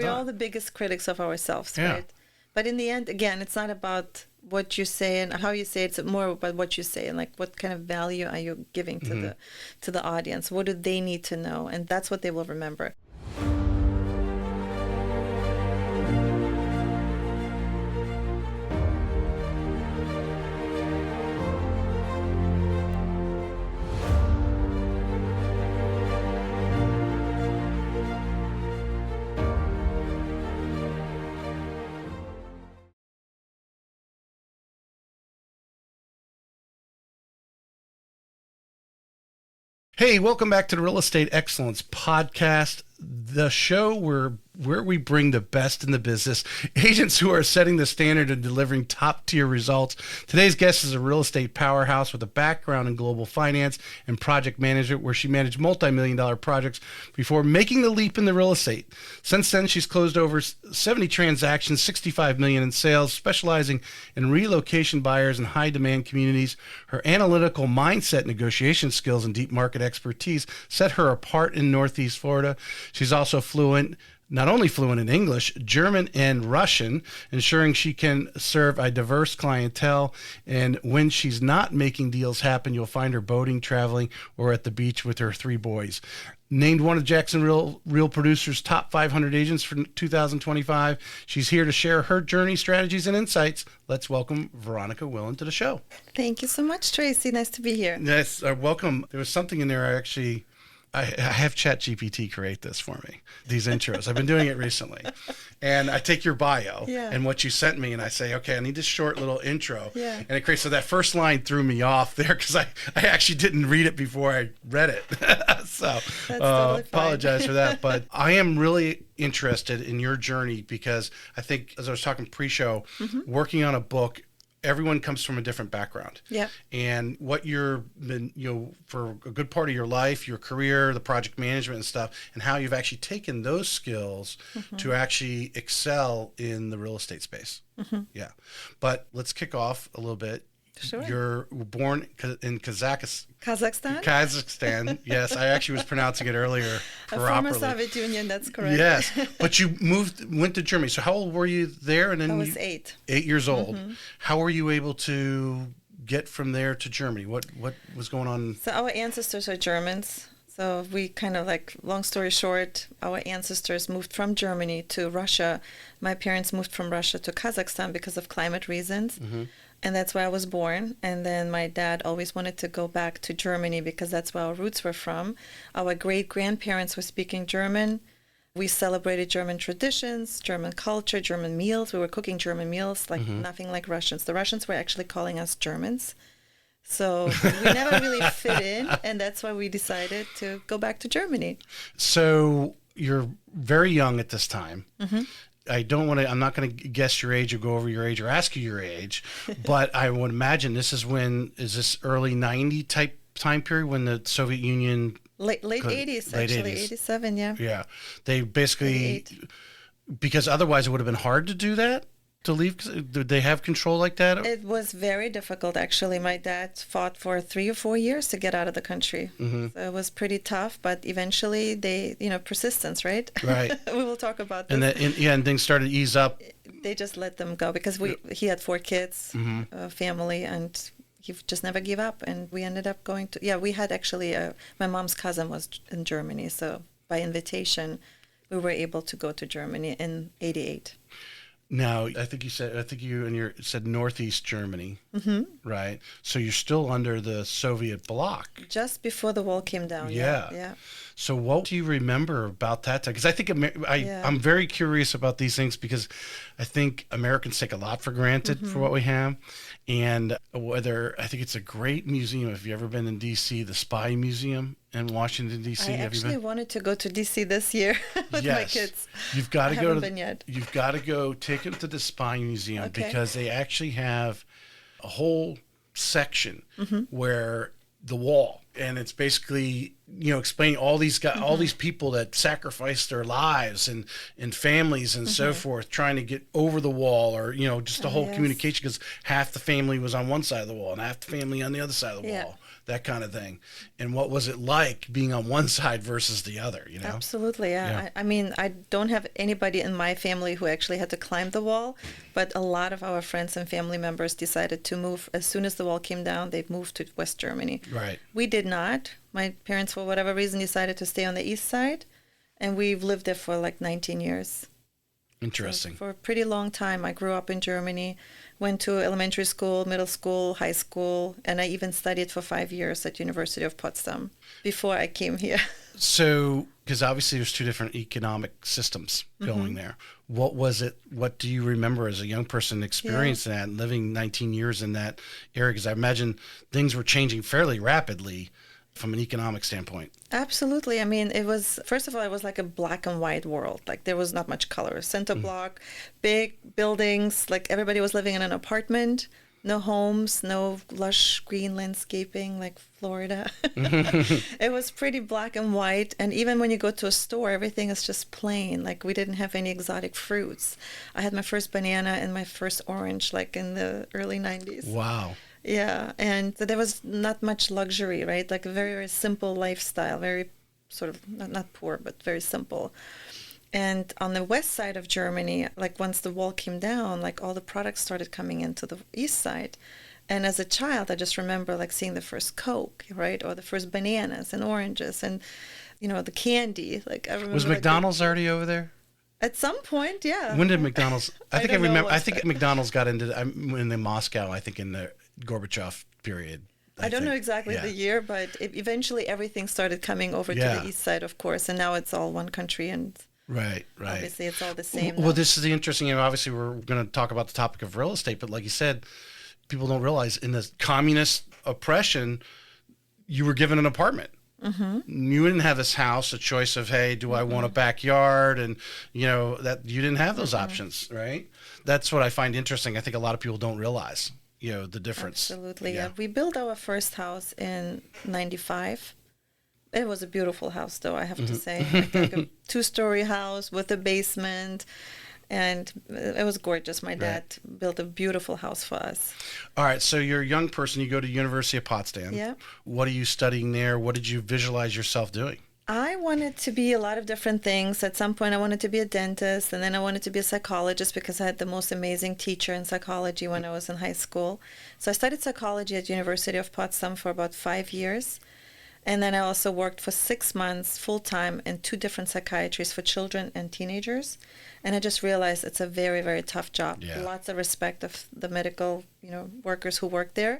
We're all the biggest critics of ourselves, Yeah. right? But in the end, again, it's not about what you say and how you say it. It's more about what you say and like what kind of value are you giving to the audience? What do they need to know? And that's what they will remember. Hey, welcome back to the Real Estate Excellence Podcast, the show where we bring the best in the business, agents who are setting the standard and delivering top-tier results. Today's guest is a real estate powerhouse with a background in global finance and project management, where she managed multi-million-dollar projects before making the leap into real estate. Since then, she's closed over 70 transactions, $65 million in sales, specializing in relocation buyers in high-demand communities. Her analytical mindset, negotiation skills, and deep market expertise set her apart in Northeast Florida. She's also not only fluent in English, German, and Russian, ensuring she can serve a diverse clientele. And when she's not making deals happen, you'll find her boating, traveling, or at the beach with her 3 boys. Named one of Jacksonville Real Producers' top 500 agents for 2025. She's here to share her journey, strategies, and insights. Let's welcome Veronica Wilen to the show. Thank you so much, Tracy. Nice to be here. Yes, welcome. There was something in there I have ChatGPT create this for me, these intros. I've been doing it recently. And I take your bio and what you sent me, and I say, okay, I need this short little intro. Yeah. And it creates, so that first line threw me off there because I actually didn't read it before I read it. So totally apologize for that. But I am really interested in your journey because I think, as I was talking pre-show, working on a book, everyone comes from a different background. Yeah. And what you've been, for a good part of your life, your career, the project management and stuff, and how you've actually taken those skills to actually excel in the real estate space. Yeah. But let's kick off a little bit. Sure. You're born in Kazakhstan? Kazakhstan. Yes, I actually was pronouncing it earlier properly. A former Soviet Union, that's correct. Yes, but you went to Germany. So how old were you there? And then I was 8. 8 years old. How were you able to get from there to Germany? What was going on? So our ancestors are Germans. So we kind of long story short, our ancestors moved from Germany to Russia. My parents moved from Russia to Kazakhstan because of climate reasons. And that's where I was born. And then my dad always wanted to go back to Germany because that's where our roots were from. Our great-grandparents were speaking German. We celebrated German traditions, German culture, German meals. We were cooking German meals, nothing like Russians. The Russians were actually calling us Germans. So we never really fit in, and that's why we decided to go back to Germany. So you're very young at this time. I'm not going to guess your age or go over your age or ask you your age, but I would imagine is this early 90 type time period when the Soviet Union... Late 80s, actually, 80s. 87, yeah. Yeah. They basically... Because otherwise it would have been hard to do that? To leave? Did they have control like that? It was very difficult, actually. My dad fought for 3 or 4 years to get out of the country. So it was pretty tough, but eventually they, persistence, right? Right. We will talk about this. And things started to ease up. They just let them go because he had 4 kids, family, and he just never gave up. And we ended up going to, we had actually, my mom's cousin was in Germany. So by invitation, we were able to go to Germany in 88. Now, I think you said Northeast Germany, right? So you're still under the Soviet bloc. Just before the wall came down. Yeah. So what do you remember about that time? Because I think I'm very curious about these things because I think Americans take a lot for granted for what we have. And I think it's a great museum. Have you ever been in D.C., the Spy Museum in Washington, D.C.? I actually wanted to go to D.C. this year with my kids. You've got to go. Haven't been yet. You've got to go take them to the Spy Museum because they actually have a whole section where the wall, and it's basically explaining all these guys, all these people that sacrificed their lives and families and so forth, trying to get over the wall, or just the whole communication, because half the family was on one side of the wall and half the family on the other side of the wall. that kind of thing. And what was it like being on one side versus the other, you know? Absolutely, yeah. I mean, I don't have anybody in my family who actually had to climb the wall, but a lot of our friends and family members decided to move. As soon as the wall came down, they moved to West Germany. Right. We did not. My parents, for whatever reason, decided to stay on the east side, and we've lived there for like 19 years. Interesting. So for a pretty long time. I grew up in Germany, went to elementary school, middle school, high school, and I even studied for 5 years at University of Potsdam before I came here. So, because obviously there's two different economic systems going there. What was it? What do you remember as a young person experiencing that and living 19 years in that area? Because I imagine things were changing fairly rapidly from an economic standpoint. Absolutely. I mean, it was, first of all, it was like a black and white world. Like there was not much color. Center block, big buildings, like everybody was living in an apartment, no homes, no lush green landscaping like Florida. It was pretty black and white. And even when you go to a store, everything is just plain. Like we didn't have any exotic fruits. I had my first banana and my first orange like in the early 90s. Wow. Yeah, and there was not much luxury, right? Like a very, very simple lifestyle, very sort of, not poor, but very simple. And on the west side of Germany, like once the wall came down, like all the products started coming into the east side. And as a child, I just remember like seeing the first Coke, right? Or the first bananas and oranges and, you know, the candy. Like I remember. Was McDonald's already over there? At some point, yeah. When did McDonald's? I think I remember. I think but McDonald's got into in Moscow. I think in the Gorbachev period. I don't know exactly Yeah. the year, but eventually everything started coming over to the east side, of course, and now it's all one country, and Right. obviously it's all the same. Well, now. this is the interesting. You know, obviously, we're going to talk about the topic of real estate, but like you said, people don't realize in the communist oppression, you were given an apartment. You didn't have this house, a choice of, hey, do I want a backyard? And, you know, that you didn't have those options, right? That's what I find interesting. I think a lot of people don't realize, you know, the difference. Absolutely, yeah. We built our first house in 95. It was a beautiful house, though, I have to say. Like a two-story house with a basement, and it was gorgeous. My dad built a beautiful house for us. All right, so you're a young person. You go to University of Potsdam. Yeah. What are you studying there? What did you visualize yourself doing? I wanted to be a lot of different things. At some point, I wanted to be a dentist, and then I wanted to be a psychologist because I had the most amazing teacher in psychology when I was in high school. So I studied psychology at University of Potsdam for about 5 years. And then I also worked for 6 months full-time in 2 different psychiatries for children and teenagers. And I just realized it's a very, very tough job. Yeah. Lots of respect of the medical, workers who work there.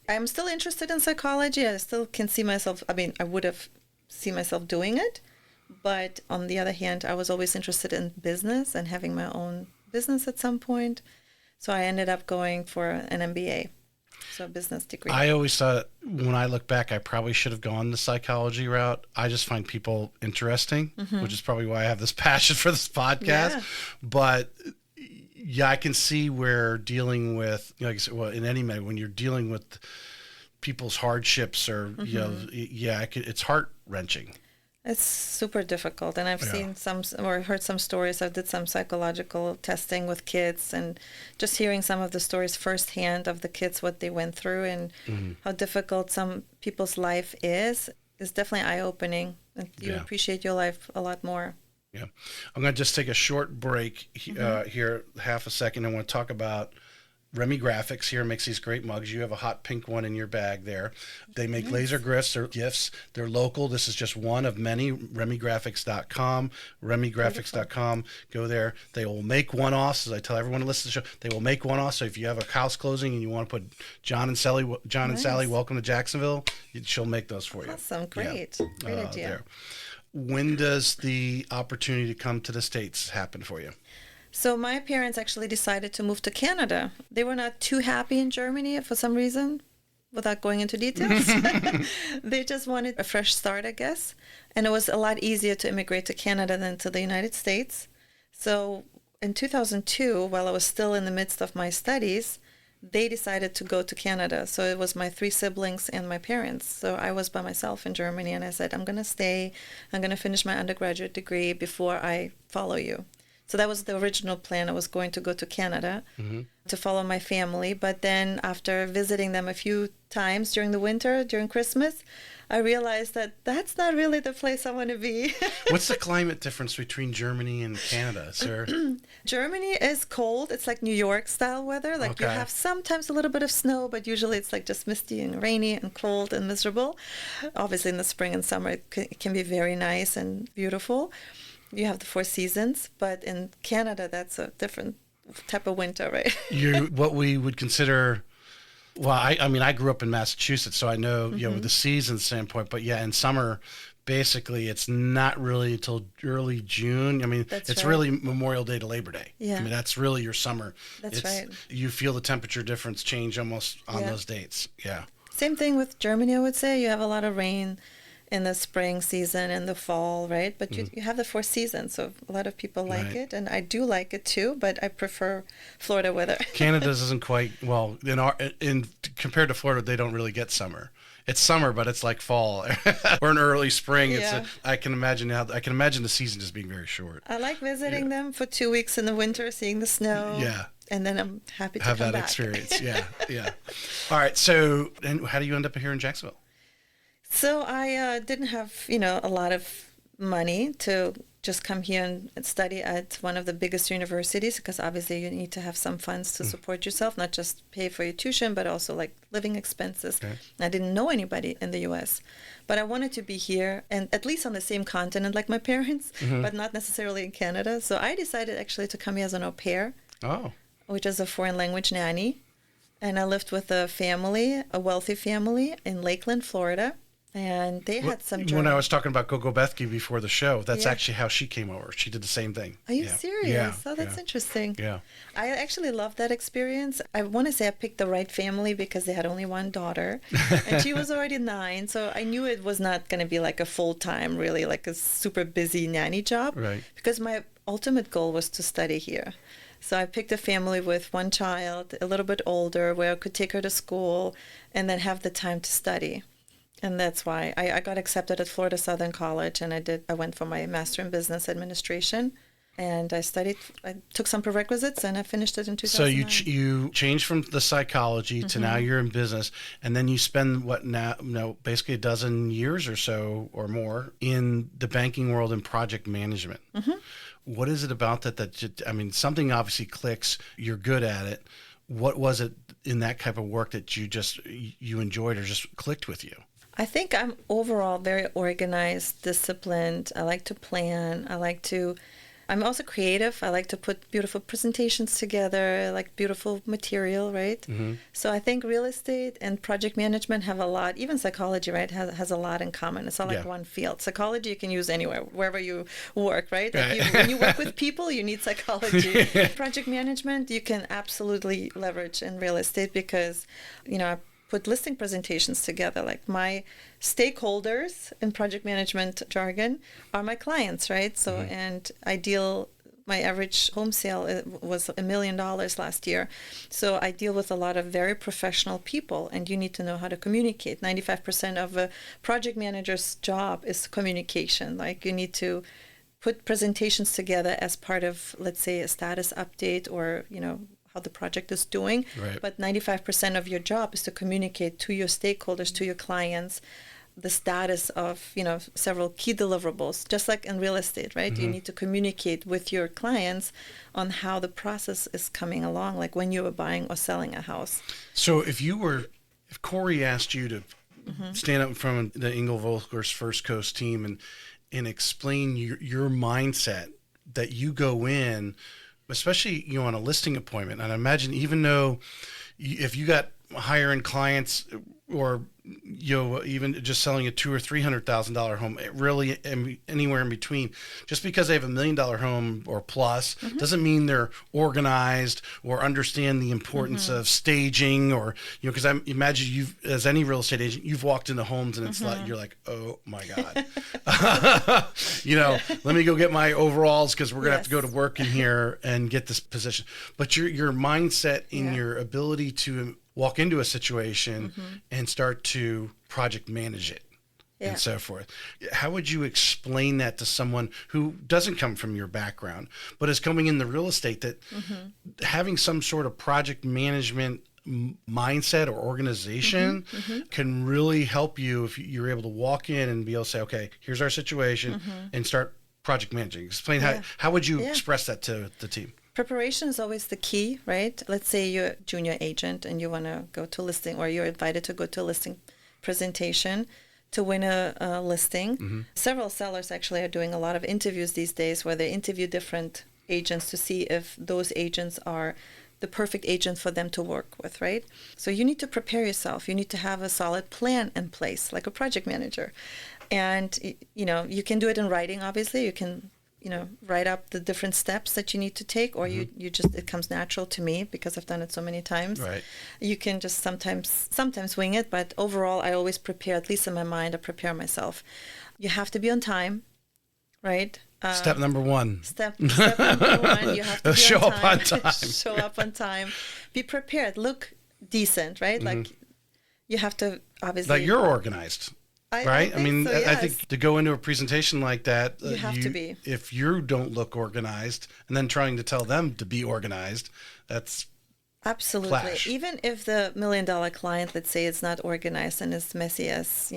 I'm still interested in psychology. I still can see myself, I would have seen myself doing it. But on the other hand, I was always interested in business and having my own business at some point. So I ended up going for an MBA. So a business degree. I always thought, when I look back, I probably should have gone the psychology route. I just find people interesting, which is probably why I have this passion for this podcast. Yeah. But yeah, I can see where dealing with, like I said, well, in any when you're dealing with people's hardships or, it's heart-wrenching. It's super difficult, and I've seen heard some stories. I did some psychological testing with kids, and just hearing some of the stories firsthand of the kids, what they went through, and how difficult some people's life is definitely eye-opening. And you appreciate your life a lot more. Yeah. I'm going to just take a short break here, half a second. I want to talk about Remy Graphics here makes these great mugs. You have a hot pink one in your bag there. They make laser gifts. They're gifts. They're local. This is just one of many. RemyGraphics.com. RemyGraphics.com. Go there. They will make one-offs. As I tell everyone to listen to the show, they will make one-offs. So if you have a house closing and you want to put John and Sally, welcome to Jacksonville, she'll make those for you. Awesome. Great. Yeah. Great idea. There. When does the opportunity to come to the States happen for you? So my parents actually decided to move to Canada. They were not too happy in Germany for some reason, without going into details. They just wanted a fresh start, I guess. And it was a lot easier to immigrate to Canada than to the United States. So in 2002, while I was still in the midst of my studies, they decided to go to Canada. So it was my 3 siblings and my parents. So I was by myself in Germany, and I said, I'm going to stay. I'm going to finish my undergraduate degree before I follow you. So that was the original plan. I was going to go to Canada to follow my family. But then after visiting them a few times during the winter, during Christmas, I realized that that's not really the place I want to be. What's the climate difference between Germany and Canada, sir? Germany is cold. It's like New York style weather. Like you have sometimes a little bit of snow, but usually it's like just misty and rainy and cold and miserable. Obviously in the spring and summer it can be very nice and beautiful. You have the 4 seasons, but in Canada that's a different type of winter, right? What we would consider. Well, I mean, I grew up in Massachusetts, so I know, the season standpoint, but yeah, in summer, basically, it's not really until early June. I mean, it's really Memorial Day to Labor Day. Yeah. I mean, that's really your summer. That's right. You feel the temperature difference change almost on those dates. Yeah. Same thing with Germany, I would say. You have a lot of rain in the spring season and the fall, right? But you have the 4 seasons, so a lot of people like it, and I do like it too, but I prefer Florida weather. Canada isn't quite, well, in compared to Florida, they don't really get summer. It's summer, but it's like fall or an early spring. Yeah. I can imagine the season just being very short. I like visiting them for 2 weeks in the winter, seeing the snow. Yeah. And then I'm happy to have come that back. experience. Yeah, yeah. All right. So, and how do you end up here in Jacksonville? So I didn't have, a lot of money to just come here and study at one of the biggest universities, because obviously you need to have some funds to support yourself, not just pay for your tuition, but also like living expenses. Okay. I didn't know anybody in the U.S., but I wanted to be here and at least on the same continent like my parents, but not necessarily in Canada. So I decided actually to come here as an au pair, which is a foreign language nanny. And I lived with a family, a wealthy family in Lakeland, Florida. And they had some German. When I was talking about Gogo Bethke before the show, that's actually how she came over. She did the same thing. Are you serious? Yeah. Oh, that's interesting. Yeah. I actually loved that experience. I want to say I picked the right family because they had only one daughter. And she was already 9. So I knew it was not going to be like a full-time, really like a super busy nanny job. Right. Because my ultimate goal was to study here. So I picked a family with one child, a little bit older, where I could take her to school and then have the time to study. And that's why I got accepted at Florida Southern College, and I went for my Master in Business Administration, and I took some prerequisites, and I finished it in 2009. So you changed from the psychology to now you're in business, and then you spend basically a dozen years or so or more in the banking world in project management. What is it about that something obviously clicks, you're good at it. What was it in that type of work that you enjoyed or just clicked with you? I think I'm overall very organized, disciplined. I like to plan. I'm also creative. I like to put beautiful presentations together, like beautiful material, right? So I think real estate and project management have a lot, even psychology, right, has a lot in common. It's not like one field. Psychology you can use anywhere, wherever you work, right? When you work with people, you need psychology. Project management, you can absolutely leverage in real estate because, I put listing presentations together. Like my stakeholders in project management jargon are my clients, right? So, and my average home sale was $1 million last year. So I deal with a lot of very professional people, and you need to know how to communicate. 95% of a project manager's job is communication. Like you need to put presentations together as part of, let's say, a status update or, how the project is doing. Right. But 95% of your job is to communicate to your stakeholders, to your clients, the status of, several key deliverables, just like in real estate, right? You need to communicate with your clients on how the process is coming along, like when you are buying or selling a house. So if Corey asked you to stand up in front of the Engel Völkers First Coast team and explain your mindset that you go in, especially on a listing appointment, and I imagine even though if you got higher end clients or even just selling a $200,000 or $300,000 home, really anywhere in between, just because they have $1 million home or plus doesn't mean they're organized or understand the importance of staging or because I imagine you've, as any real estate agent, you've walked into homes and it's like you're like, oh my god, let me go get my overalls because we're gonna have to go to work in here and get this position. But your mindset in your ability to walk into a situation and start to project manage it. and so forth. How would you explain that to someone who doesn't come from your background, but is coming in the real estate, that having some sort of project management mindset or organization can really help you if you're able to walk in and be able to say, okay, here's our situation, and start project managing? Explain how would you express that to the team? Preparation is always the key, right? Let's say you're a junior agent and you want to go to listing, or you're invited to go to a listing presentation to win a listing. Several sellers actually are doing a lot of interviews these days where they interview different agents to see if those agents are the perfect agent for them to work with, right? So you need to prepare yourself. You need to have a solid plan in place, like a project manager. And, you can do it in writing, obviously. You can, write up the different steps that you need to take, or you just, it comes natural to me because I've done it so many times. Right. You can just sometimes wing it, but overall, I always prepare, at least in my mind, I prepare myself. You have to be on time, right? Step number one. Step number one, you have to be Show on up on time. time. Show up on time. Be prepared. Look decent, right? Like, you have to obviously... Like, you're organized, right? I mean, yes. I think to go into a presentation like that, you have to be. If you don't look organized and then trying to tell them to be organized, that's... Absolutely. Clash. Even if the $1 million client, let's say, it's not organized and as messy as,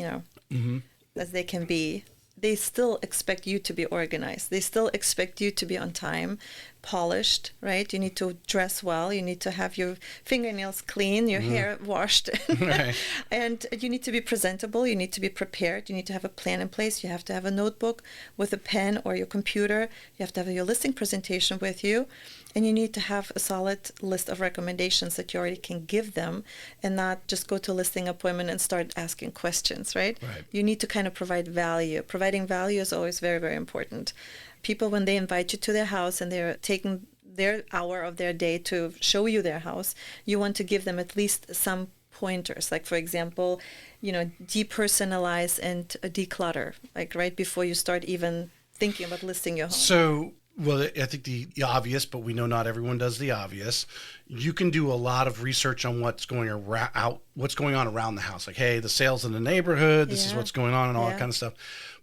as they can be, they still expect you to be organized. They still expect you to be on time, polished, right? You need to dress well. You need to have your fingernails clean, your hair washed. Right. And you need to be presentable. You need to be prepared. You need to have a plan in place. You have to have a notebook with a pen or your computer. You have to have your listing presentation with you. And you need to have a solid list of recommendations that you already can give them, and not just go to a listing appointment and start asking questions, right? You need to kind of provide value. Providing value is always very, very important. People, when they invite you to their house and they're taking their hour of their day to show you their house, you want to give them at least some pointers. Like, for example, depersonalize and declutter, like right before you start even thinking about listing your home. So... Well, I think the obvious, but we know not everyone does the obvious. You can do a lot of research on what's going on around the house. Like, hey, the sales in the neighborhood, this is what's going on, and all that kind of stuff.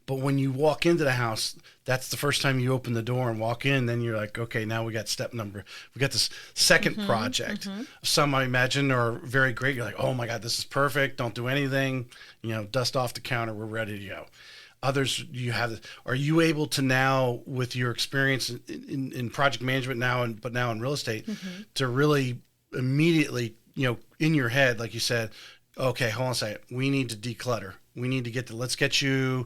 But when you walk into the house, that's the first time you open the door and walk in. Then you're like, okay, now we got this second project. Some, I imagine, are very great. You're like, oh my God, this is perfect. Don't do anything. Dust off the counter. We're ready to go. Others, are you able to now, with your experience in project management but now in real estate, to really immediately, in your head, like you said, okay, hold on a second, we need to declutter. We need to let's get you,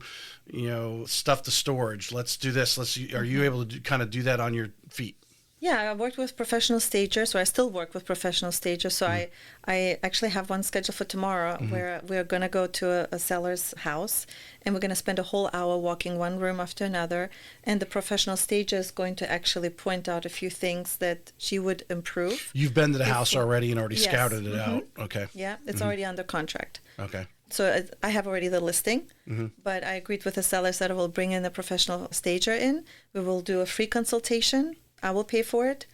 stuff to storage. Let's do this. Are you able to kind of do that on your feet? Yeah, I worked with professional stagers, or I still work with professional stagers. So I actually have one scheduled for tomorrow where we're going to go to a seller's house, and we're going to spend a whole hour walking one room after another. And the professional stager is going to actually point out a few things that she would improve. You've been to the house already and already scouted it out. Okay. Yeah, it's already under contract. Okay. So I have already the listing, but I agreed with the sellers that I will bring in a professional stager in. We will do a free consultation. I will pay for it.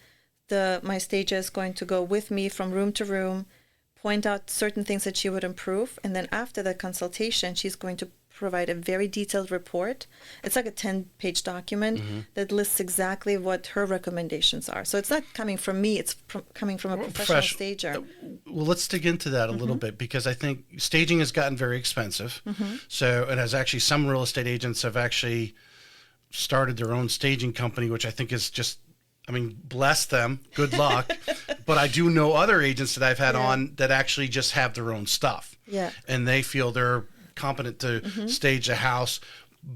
My stager is going to go with me from room to room, point out certain things that she would improve, and then after the consultation, she's going to provide a very detailed report. It's like a 10-page document that lists exactly what her recommendations are. So it's not coming from me, it's coming from a professional stager. Well, let's dig into that a little bit, because I think staging has gotten very expensive. So it has actually, some real estate agents have actually started their own staging company, which I think is just, bless them, good luck. But I do know other agents that I've had on that actually just have their own stuff. Yeah. And they feel they're competent to stage a house,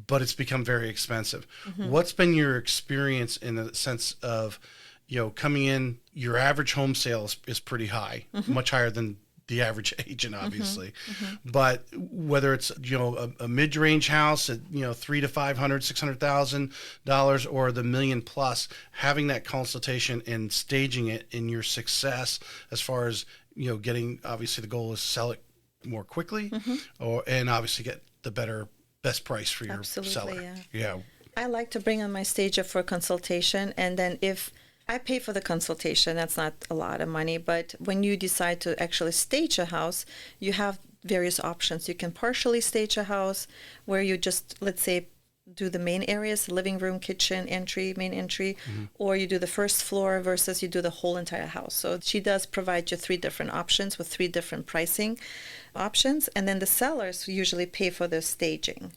but it's become very expensive. What's been your experience in the sense of, coming in, your average home sales is pretty high, much higher than the average agent, obviously. But whether it's, a mid-range house at, $300,000 to $500,000, $600,000, or the $1 million plus, having that consultation and staging it in your success, as far as, getting, obviously the goal is sell it more quickly, and obviously get the best price for your seller. Yeah. I like to bring on my stager for consultation, and then if I pay for the consultation, that's not a lot of money, but when you decide to actually stage a house, you have various options. You can partially stage a house where you just, let's say, do the main areas, living room, kitchen, entry, main entry, or you do the first floor versus you do the whole entire house. So she does provide you 3 different options with 3 different pricing options. And then the sellers usually pay for the staging.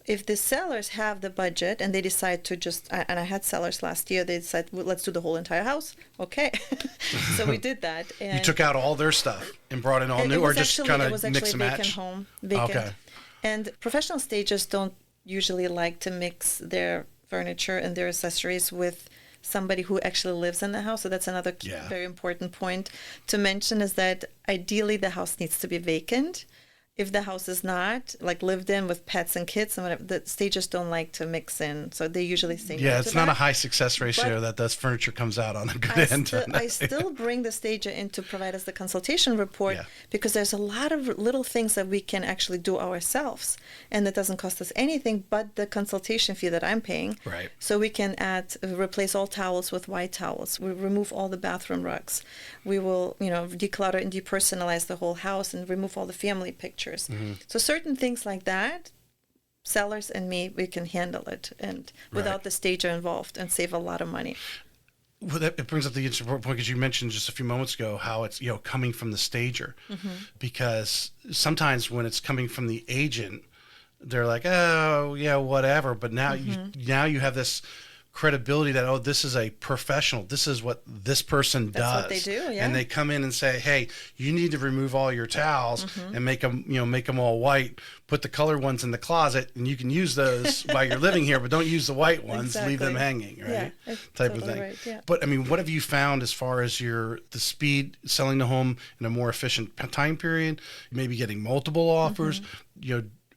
If the sellers have the budget and they decide to just, and I had sellers last year, they decided, well, let's do the whole entire house. Okay. So we did that. And you took out all their stuff and brought in all new, or just kind of mix and match? Home, vacant. Okay. And professional stagers don't usually like to mix their furniture and their accessories with somebody who actually lives in the house. So that's another very important point to mention, is that ideally the house needs to be vacant. If the house is not, like, lived in with pets and kids and whatever, the stagers don't like to mix in. So they usually say no to it's not a high success ratio that this furniture comes out on a good end. I still bring the stager in to provide us the consultation report because there's a lot of little things that we can actually do ourselves. And it doesn't cost us anything but the consultation fee that I'm paying. Right. So we can replace all towels with white towels. We remove all the bathroom rugs. We will, declutter and depersonalize the whole house and remove all the family pictures. So certain things like that, sellers and me, we can handle it and without the stager involved, and save a lot of money. Well, it brings up the interesting point, because you mentioned just a few moments ago how it's coming from the stager, because sometimes when it's coming from the agent, they're like, oh yeah, whatever. But now you have this credibility that, this is a professional. This is what this person does. That's what they do, yeah. And they come in and say, hey, you need to remove all your towels and make them all white. Put the colored ones in the closet, and you can use those while you're living here, but don't use the white ones. Exactly. Leave them hanging, right? Yeah, type totally of thing. right, yeah. But I mean, what have you found as far as the speed, selling the home in a more efficient time period, maybe getting multiple offers?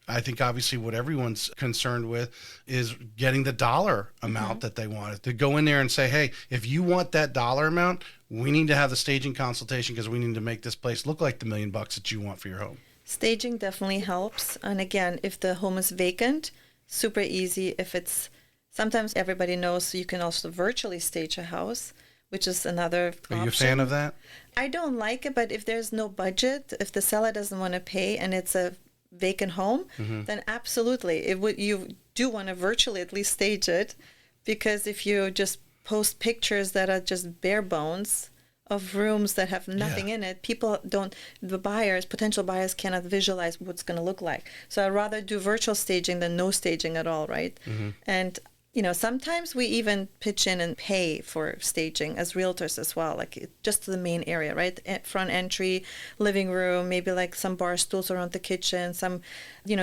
I think obviously what everyone's concerned with is getting the dollar amount that they want. To go in there and say, hey, if you want that dollar amount, we need to have the staging consultation because we need to make this place look like the $1 million that you want for your home. Staging definitely helps. And again, if the home is vacant, super easy. Sometimes everybody knows you can also virtually stage a house, which is another option. Are you a fan of that? I don't like it, but if there's no budget, if the seller doesn't want to pay and it's a vacant home, then absolutely you do want to virtually at least stage it, because if you just post pictures that are just bare bones of rooms that have nothing in it, potential buyers cannot visualize what's going to look like. So I'd rather do virtual staging than no staging at all, right? And sometimes we even pitch in and pay for staging as realtors as well, like just the main area, right? Front entry, living room, maybe like some bar stools around the kitchen, some,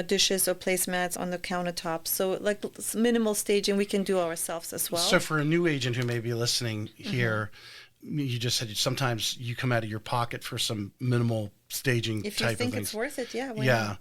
dishes or placemats on the countertops. So like minimal staging we can do ourselves as well. So for a new agent who may be listening here, you just said sometimes you come out of your pocket for some minimal staging if type you think of things. it's worth it, why yeah. not?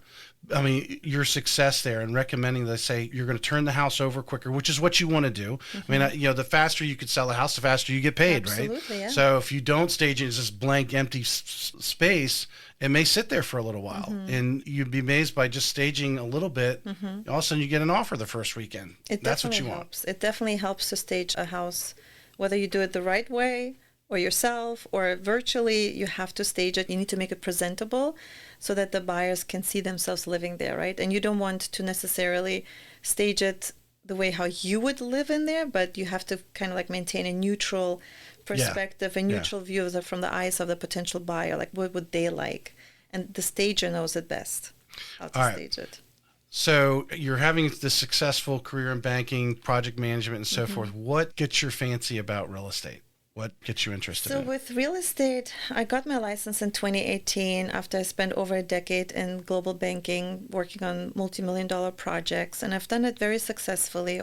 I mean, your success there and recommending they say you're going to turn the house over quicker, which is what you want to do. I mean, the faster you could sell a house, the faster you get paid, Absolutely, right? yeah. So if you don't stage it, it's this blank, empty space. It may sit there for a little while, and you'd be amazed by just staging a little bit. All of a sudden, you get an offer the first weekend. That's what you helps. want. It definitely helps to stage a house, whether you do it the right way or yourself or virtually. You have to stage it. You need to make it presentable so that the buyers can see themselves living there, right? And you don't want to necessarily stage it the way how you would live in there, but you have to kind of like maintain a neutral perspective, a neutral view from the eyes of the potential buyer. Like, what would they like? And the stager knows it best how to stage it. So you're having this successful career in banking, project management, and so forth. What gets your fancy about real estate? What gets you interested in it? So with real estate, I got my license in 2018 after I spent over a decade in global banking, working on multi-million-dollar projects. And I've done it very successfully,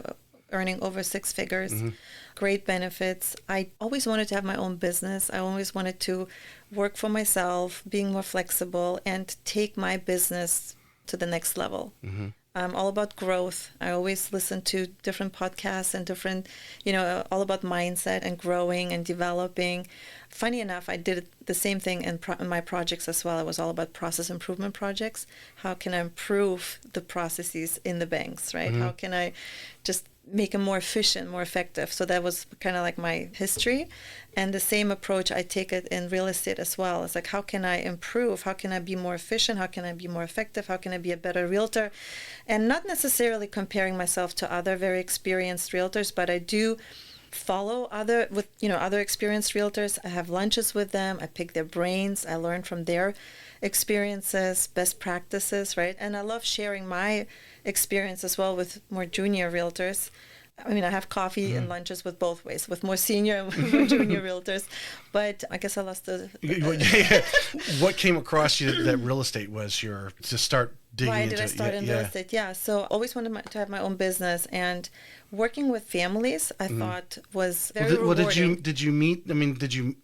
earning over 6 figures, great benefits. I always wanted to have my own business. I always wanted to work for myself, being more flexible, and take my business to the next level. I'm all about growth. I always listen to different podcasts and different, all about mindset and growing and developing. Funny enough, I did the same thing in my projects as well. I was all about process improvement projects. How can I improve the processes in the banks, right? How can I just make them more efficient, more effective. So that was kind of like my history. And the same approach, I take it in real estate as well. It's like, how can I improve? How can I be more efficient? How can I be more effective? How can I be a better realtor? And not necessarily comparing myself to other very experienced realtors, but I do follow other experienced realtors. I have lunches with them. I pick their brains. I learn from their experiences, best practices, right? And I love sharing my experience as well with more junior realtors. I mean, I have coffee and lunches with both ways, with more senior and more junior realtors. But I guess I lost the... What came across you that real estate was to start digging into it? Why did I start in real estate? Yeah, so always wanted to have my own business. And working with families, I thought was very rewarding. Did you meet, did you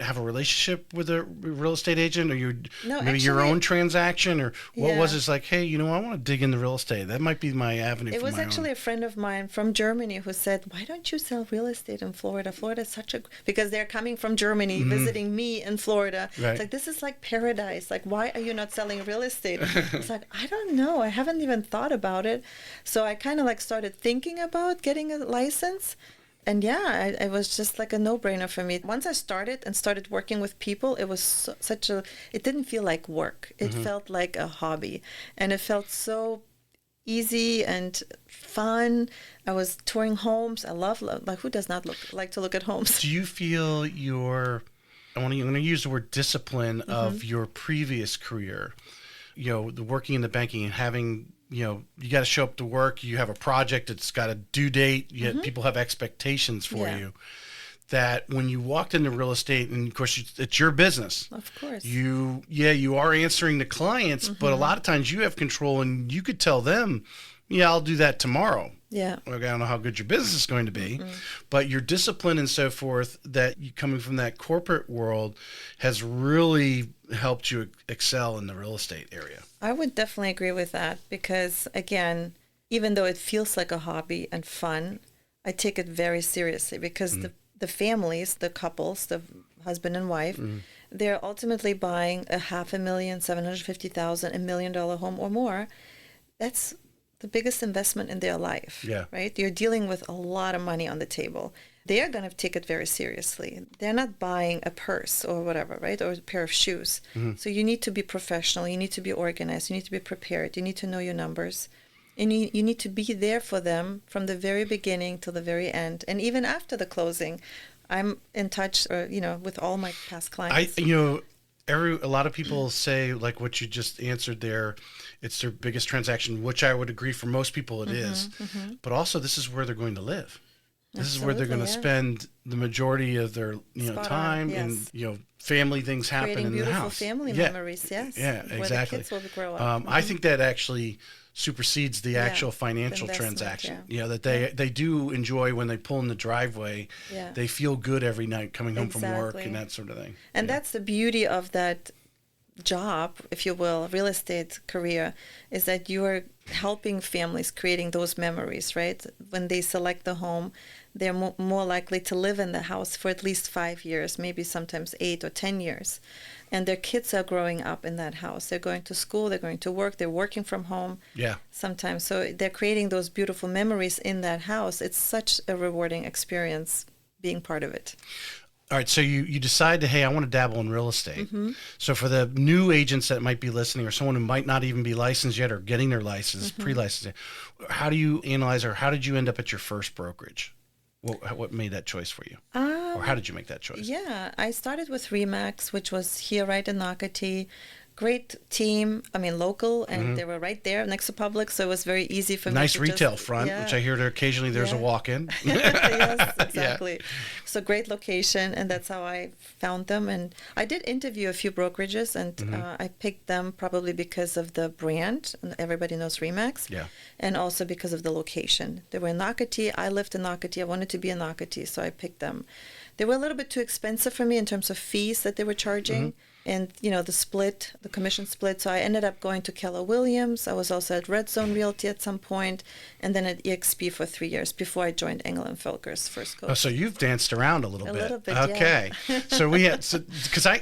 have a relationship with a real estate agent, or your own transaction, or what was it? It's like, hey, I want to dig into real estate. That might be my avenue. It was actually a friend of mine from Germany who said, why don't you sell real estate in Florida? Florida is because they're coming from Germany, visiting me in Florida. Right. It's like, this is like paradise. Like, why are you not selling real estate? It's like, I don't know. I haven't even thought about it. So I kind of like started thinking about getting a license. And it was just like a no-brainer for me. Once I started working with people, it was it didn't feel like work. It felt like a hobby. And it felt so easy and fun. I was touring homes. I love, like, who does not like to look at homes? Do you feel I'm going to use the word discipline of your previous career, the working in the banking and having, you got to show up to work. You have a project. It's got a due date. People have expectations for you. That when you walked into real estate, and of course it's your business. Of course. You are answering to clients, but a lot of times you have control, and you could tell them, I'll do that tomorrow. Yeah. I don't know how good your business is going to be, but your discipline and so forth, that you coming from that corporate world, has really helped you excel in the real estate area. I would definitely agree with that because, again, even though it feels like a hobby and fun, I take it very seriously because the families, the couples, the husband and wife, they're ultimately buying a $500,000, $750,000, $1 million home or more. That's the biggest investment in their life, right? You're dealing with a lot of money on the table. They're going to take it very seriously. They're not buying a purse or whatever, right? Or a pair of shoes. So you need to be professional. You need to be organized. You need to be prepared. You need to know your numbers. And you need to be there for them from the very beginning till the very end. And even after the closing, I'm in touch, with all my past clients. A lot of people say, like what you just answered there, it's their biggest transaction, which I would agree for most people it is. But also, this is where they're going to live. This is where they're going to spend the majority of their time, and family things happen in the house. Beautiful family memories, yes. Yeah, where exactly. The kids will grow up. I think that actually supersedes the actual financial transaction. That they do enjoy when they pull in the driveway. They feel good every night coming home from work and that sort of thing. And that's the beauty of that job, if you will, real estate career, is that you are helping families creating those memories, right? When they select the home, they're more likely to live in the house for at least 5 years, maybe sometimes 8 or 10 years. And their kids are growing up in that house. They're going to school, they're going to work, they're working from home sometimes. So they're creating those beautiful memories in that house. It's such a rewarding experience being part of it. All right, so you decide I want to dabble in real estate. So for the new agents that might be listening, or someone who might not even be licensed yet or getting their license, pre-licensed, how do you analyze, or how did you end up at your first brokerage? What made that choice for you? Or how did you make that choice? Yeah, I started with RE/MAX, which was here right in Nocatee. Great team, local, and they were right there next to Publix, so it was very easy for me to nice retail front, which I hear there occasionally there's a walk-in. Yes, exactly. So great location, and that's how I found them. And I did interview a few brokerages, and I picked them probably because of the brand, and everybody knows RE/MAX, and also because of the location. They were in Nocatee. I lived in Nocatee. I wanted to be in Nocatee, so I picked them. They were a little bit too expensive for me in terms of fees that they were charging. And, the commission split. So I ended up going to Keller Williams. I was also at Red Zone Realty at some point, and then at EXP for 3 years before I joined Engel Völkers first coach. Oh, so you've danced around a little bit. A little bit, okay. So we had,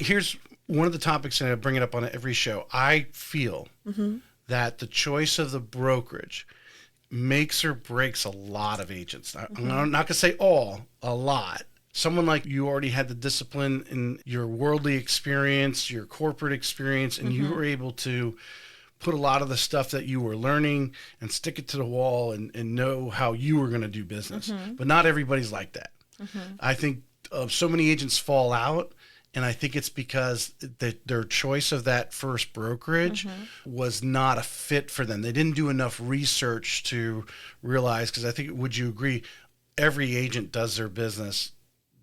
here's one of the topics, and I bring it up on every show. I feel that the choice of the brokerage, makes or breaks a lot of agents. I'm not going to say all, a lot. Someone like you already had the discipline in your worldly experience, your corporate experience, and you were able to put a lot of the stuff that you were learning and stick it to the wall and know how you were going to do business. But not everybody's like that. I think so many agents fall out, and I think it's because their choice of that first brokerage was not a fit for them. They didn't do enough research to realize, because I think, would you agree, every agent does their business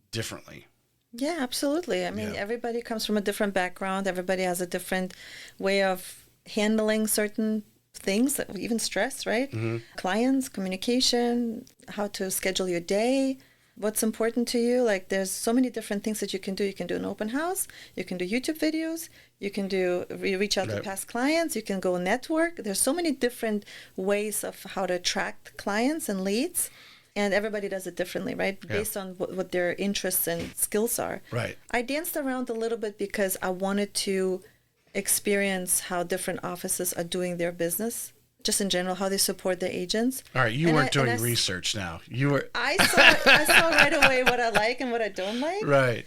differently? Yeah, absolutely. I mean, everybody comes from a different background. Everybody has a different way of handling certain things, even stress, right? Clients, communication, how to schedule your day, what's important to you. Like, there's so many different things that you can do. You can do an open house. You can do YouTube videos. You can reach out to past clients. You can go network. There's so many different ways of how to attract clients and leads. And everybody does it differently, right? Based on what their interests and skills are. Right. I danced around a little bit because I wanted to experience how different offices are doing their business, just in general, how they support their agents. All right, you weren't doing research now. You were. I saw right away what I like and what I don't like. Right.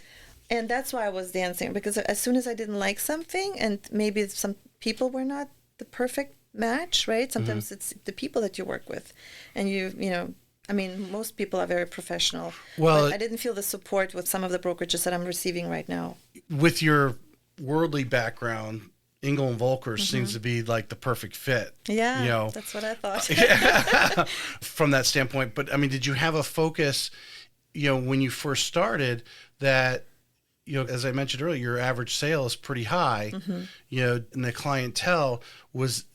And that's why I was dancing, because as soon as I didn't like something, and maybe some people were not the perfect match, right? Sometimes it's the people that you work with, and you know. I mean, most people are very professional. Well, but I didn't feel the support with some of the brokerages that I'm receiving right now. With your worldly background, Engel Völkers seems to be like the perfect fit. Yeah, you know, that's what I thought. From that standpoint. But I mean, did you have a focus, you know, when you first started that, you know, as I mentioned earlier, your average sale is pretty high, you know, and the clientele was,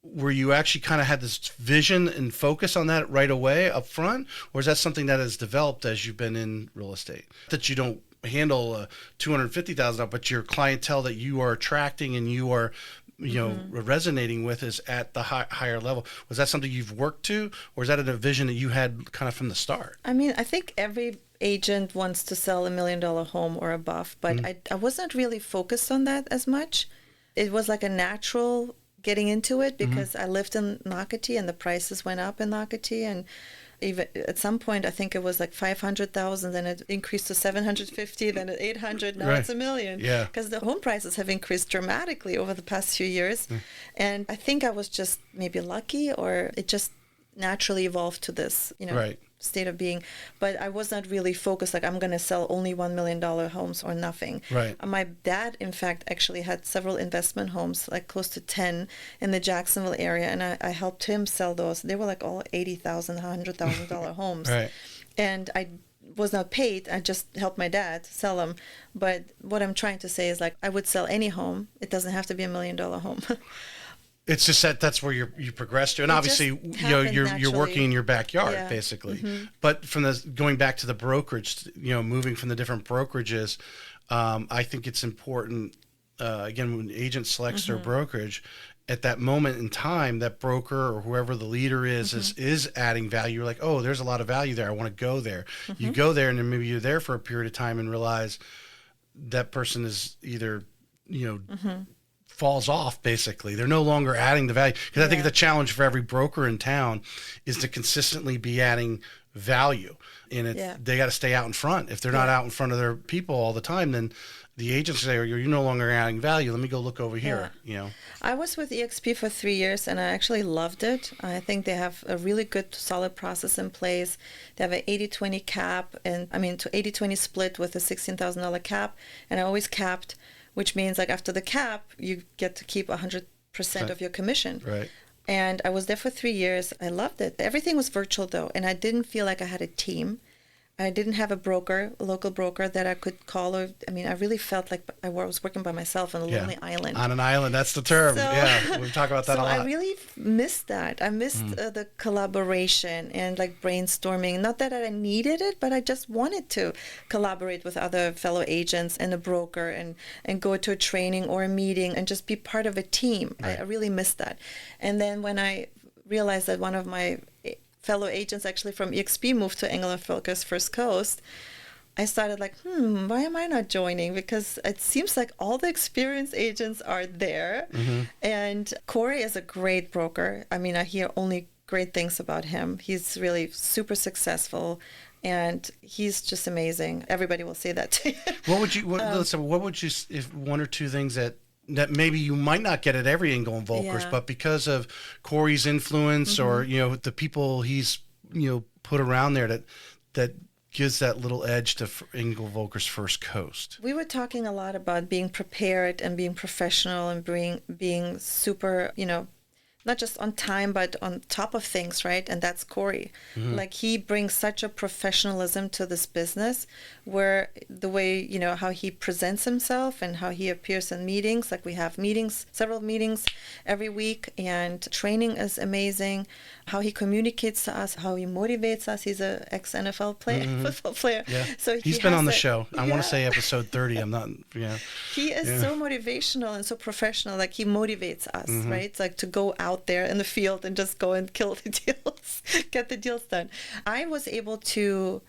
were you actually kind of had this vision and focus on that right away up front? Or is that something that has developed as you've been in real estate? That you don't handle $250,000, but your clientele that you are attracting and you are, you know, resonating with is at the higher level. Was that something you've worked to, or is that a vision that you had kind of from the start? I mean, I think every agent wants to sell $1 million home or above, but I wasn't really focused on that as much. It was like a natural getting into it because I lived in Nocatee and the prices went up in Nocatee, and even at some point I think it was like 500,000, then it increased to 750, then at 800, now it's $1 million. Yeah, because the home prices have increased dramatically over the past few years. And I think I was just maybe lucky, or it just naturally evolved to this, you know, state of being. But I was not really focused, like I'm going to sell only $1 million homes or nothing. My dad, in fact, actually had several investment homes, like close to 10 in the Jacksonville area, and I helped him sell those. They were like all $80,000, $100,000 homes. And I was not paid. I just helped my dad sell them. But what I'm trying to say is, like, I would sell any home. It doesn't have to be $1 million home. It's just that's where you progress to, and obviously, you know, you're working in your backyard basically. But from going back to the brokerage, you know, moving from the different brokerages, I think it's important. Again, when an agent selects their brokerage, at that moment in time, that broker or whoever the leader is adding value. You're like, oh, there's a lot of value there. I want to go there. You go there, and then maybe you're there for a period of time and realize that person is either, you know, falls off. Basically, they're no longer adding the value, because I think the challenge for every broker in town is to consistently be adding value, and they got to stay out in front. If they're not out in front of their people all the time, then the agents say, you're no longer adding value, let me go look over here. You know, I was with EXP for 3 years and I actually loved it. I think they have a really good solid process in place. They have an 80-20 cap, and I mean to 80-20 split with a $16,000 cap, and I always capped, which means like after the cap, you get to keep 100% of your commission. And I was there for 3 years. I loved it. Everything was virtual though, and I didn't feel like I had a team. I didn't have a local broker that I could call. I really felt like I was working by myself on a lonely island. On an island, that's the term. We talk about that a lot. I really missed that. I missed the collaboration and like brainstorming. Not that I needed it, but I just wanted to collaborate with other fellow agents and a broker and go to a training or a meeting and just be part of a team. I really missed that. And then when I realized that one of my fellow agents actually from EXP moved to Engel Völkers First Coast, I started like, why am I not joining? Because it seems like all the experienced agents are there. And Corey is a great broker. I mean, I hear only great things about him. He's really super successful, and he's just amazing. Everybody will say that to you. What would you? What would you? If one or two things that maybe you might not get at every Engel and Völkers, but because of Corey's influence, or the people he's put around there that gives that little edge to Engel Völkers First Coast. We were talking a lot about being prepared and being professional and being super, not just on time, but on top of things, right? And that's Corey. Like, he brings such a professionalism to this business, where the way, how he presents himself and how he appears in meetings, like we have meetings, several meetings every week, and training is amazing. How he communicates to us, how he motivates us. He's an ex-NFL player, football player. Yeah. So he's been on the show. I want to say episode 30. I'm not, He is so motivational and so professional. Like, he motivates us, right? It's like to go out there in the field and just go and kill the deals, get the deals done. I was able to,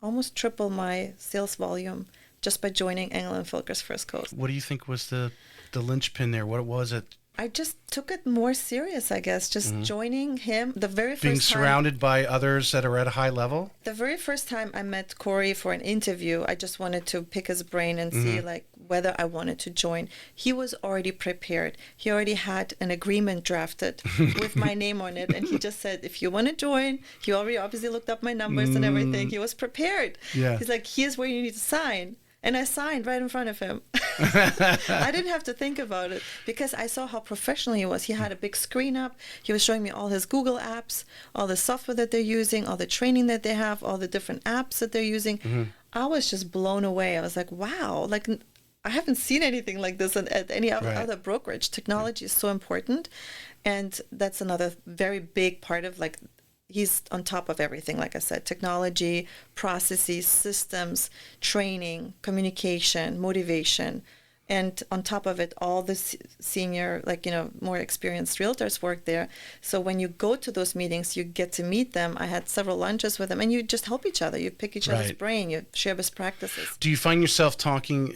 almost triple my sales volume just by joining Engel and Völkers First Coast. What do you think was the linchpin there? What was it? I just took it more serious, I guess, just joining him. The very first time, being surrounded by others that are at a high level? The very first time I met Corey for an interview, I just wanted to pick his brain and see whether I wanted to join. He was already prepared. He already had an agreement drafted with my name on it, and he just said, if you want to join, he already obviously looked up my numbers and everything. He was prepared. Yeah. He's like, here's where you need to sign. And I signed right in front of him. I didn't have to think about it because I saw how professional he was. He had a big screen up. He was showing me all his Google apps, all the software that they're using, all the training that they have, all the different apps that they're using. I was just blown away. I was like, wow, like, I haven't seen anything like this at any other brokerage. Technology is so important. And that's another very big part of, like, he's on top of everything, like I said, technology, processes, systems, training, communication, motivation. And on top of it, all the senior, more experienced realtors work there. So when you go to those meetings, you get to meet them. I had several lunches with them, and you just help each other. You pick each other's brain. You share best practices. Do you find yourself talking,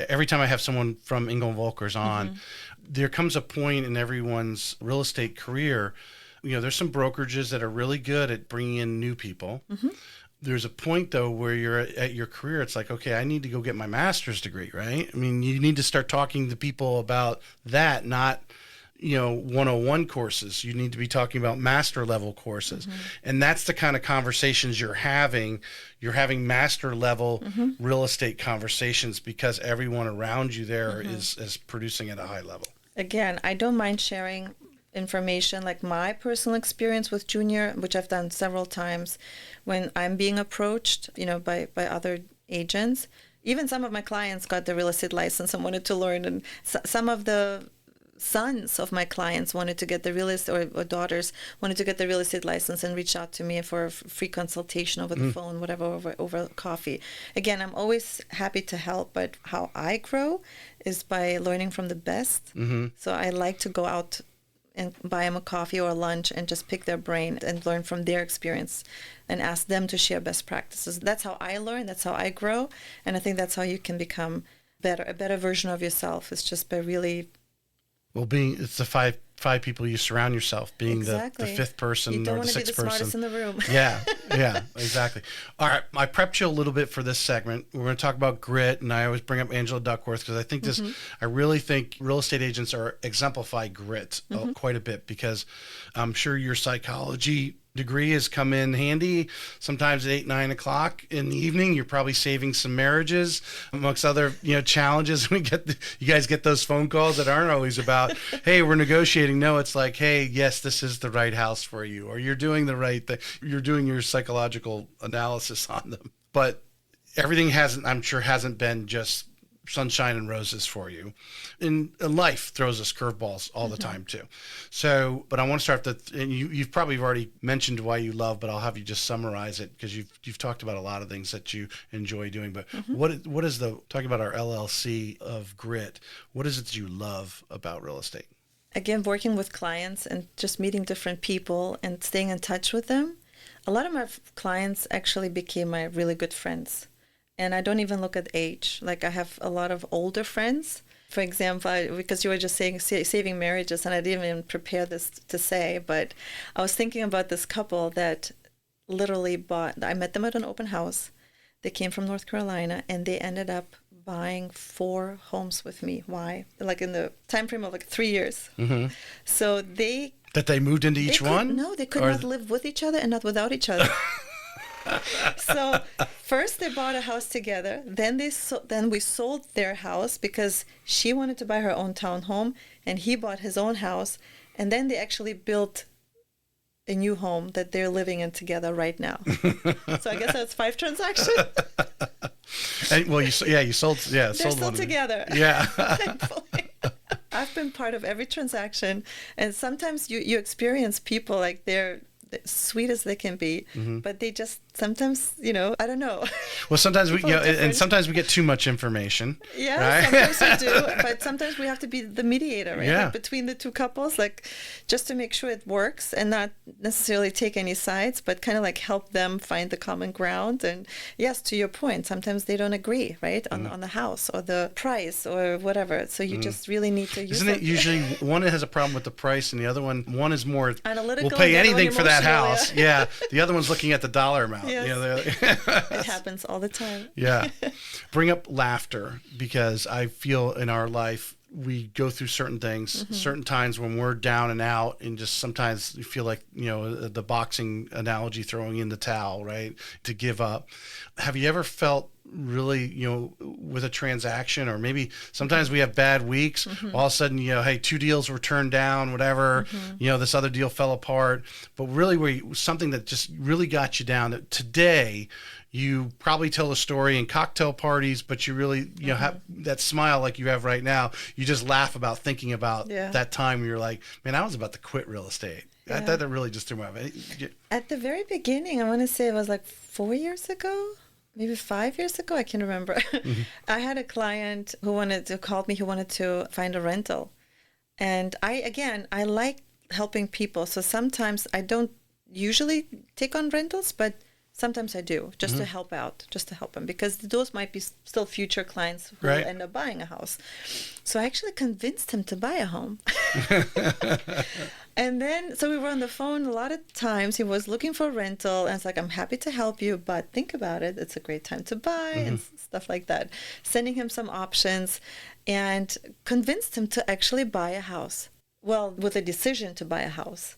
every time I have someone from Engel Völkers on, there comes a point in everyone's real estate career, there's some brokerages that are really good at bringing in new people. There's a point, though, where you're at your career, it's like, okay, I need to go get my master's degree, right? I mean, you need to start talking to people about that, not, 101 courses. You need to be talking about master level courses. And that's the kind of conversations you're having. You're having master level real estate conversations because everyone around you there is producing at a high level. Again, I don't mind sharing information, like my personal experience with junior, which I've done several times when I'm being approached, by other agents. Even some of my clients got the real estate license and wanted to learn, and some of the sons of my clients wanted to get the real estate, or daughters wanted to get the real estate license and reach out to me for a free consultation over the phone, whatever, over coffee. Again, I'm always happy to help, but how I grow is by learning from the best. So I like to go out and buy them a coffee or a lunch and just pick their brain and learn from their experience and ask them to share best practices. That's how I learn. That's how I grow. And I think that's how you can become a better version of yourself. It's just by really... Well, it's the five people you surround yourself, being the fifth person or the sixth person. You don't want to be the smartest in the room. Yeah, exactly. All right, I prepped you a little bit for this segment. We're going to talk about grit, and I always bring up Angela Duckworth because I think I really think real estate agents exemplify grit quite a bit, because I'm sure your psychology degree has come in handy sometimes at 8, 9 o'clock in the evening. You're probably saving some marriages amongst other challenges. You guys get those phone calls that aren't always about, hey, we're negotiating. No, it's like, hey, yes, this is the right house for you, or you're doing the right thing. You're doing your psychological analysis on them. But everything hasn't been just sunshine and roses for you. And life throws us curveballs all the time too. So, but I want to start and you've probably already mentioned why you love, but I'll have you just summarize it, because you've talked about a lot of things that you enjoy doing. But what is talking about our LLC of grit, what is it that you love about real estate? Again, working with clients and just meeting different people and staying in touch with them. A lot of my clients actually became my really good friends. And I don't even look at age. Like, I have a lot of older friends For example, because you were just saying saving marriages, and I didn't even prepare this to say, but I was thinking about this couple that literally I met them at an open house. They came from North Carolina, and they ended up buying 4 homes with me. Why? Like in the time frame of like 3 years. Mm-hmm. So they moved into each one? No, they could not live with each other and not without each other. So first they bought a house together. Then we sold their house because she wanted to buy her own townhome, and he bought his own house. And then they actually built a new home that they're living in together right now. So I guess that's 5 transactions. And, well, you sold. Yeah, they're still together. Yeah. Thankfully. I've been part of every transaction, and sometimes you experience people like they're sweet as they can be, but they just sometimes, I don't know. Well, sometimes sometimes we get too much information. Yeah, right? sometimes we do, but sometimes we have to be the mediator, right? Yeah. Like between the two couples, like just to make sure it works and not necessarily take any sides, but kind of like help them find the common ground. And yes, to your point, sometimes they don't agree, right, on the house or the price or whatever. So you just really need to use. Isn't it usually one has a problem with the price and the other one is more analytical? We'll pay anything for that house. Yeah. The other one's looking at the dollar amount. Yes. It happens all the time. Yeah. Bring up laughter, because I feel in our life we go through certain things, certain times when we're down and out, and just sometimes you feel like, the boxing analogy, throwing in the towel, right, to give up. Have you ever felt really, with a transaction, or maybe sometimes we have bad weeks, all of a sudden, hey, 2 deals were turned down, whatever, this other deal fell apart, but really something that just really got you down, that today you probably tell a story in cocktail parties, but you really, have that smile like you have right now. You just laugh about thinking about that time when you're like, man, I was about to quit real estate. Yeah. That really just threw me off. At the very beginning, I want to say it was like 4 years ago. Maybe 5 years ago, I can't remember. I had a client who called me, who wanted to find a rental. And I like helping people. So sometimes I don't usually take on rentals, but sometimes I do, just to help out, just to help them, because those might be still future clients who will end up buying a house. So I actually convinced him to buy a home. And then, so we were on the phone a lot of times. He was looking for a rental, and it's like, I'm happy to help you, but think about it. It's a great time to buy and stuff like that. Sending him some options, and convinced him to actually buy a house. Well, with a decision to buy a house.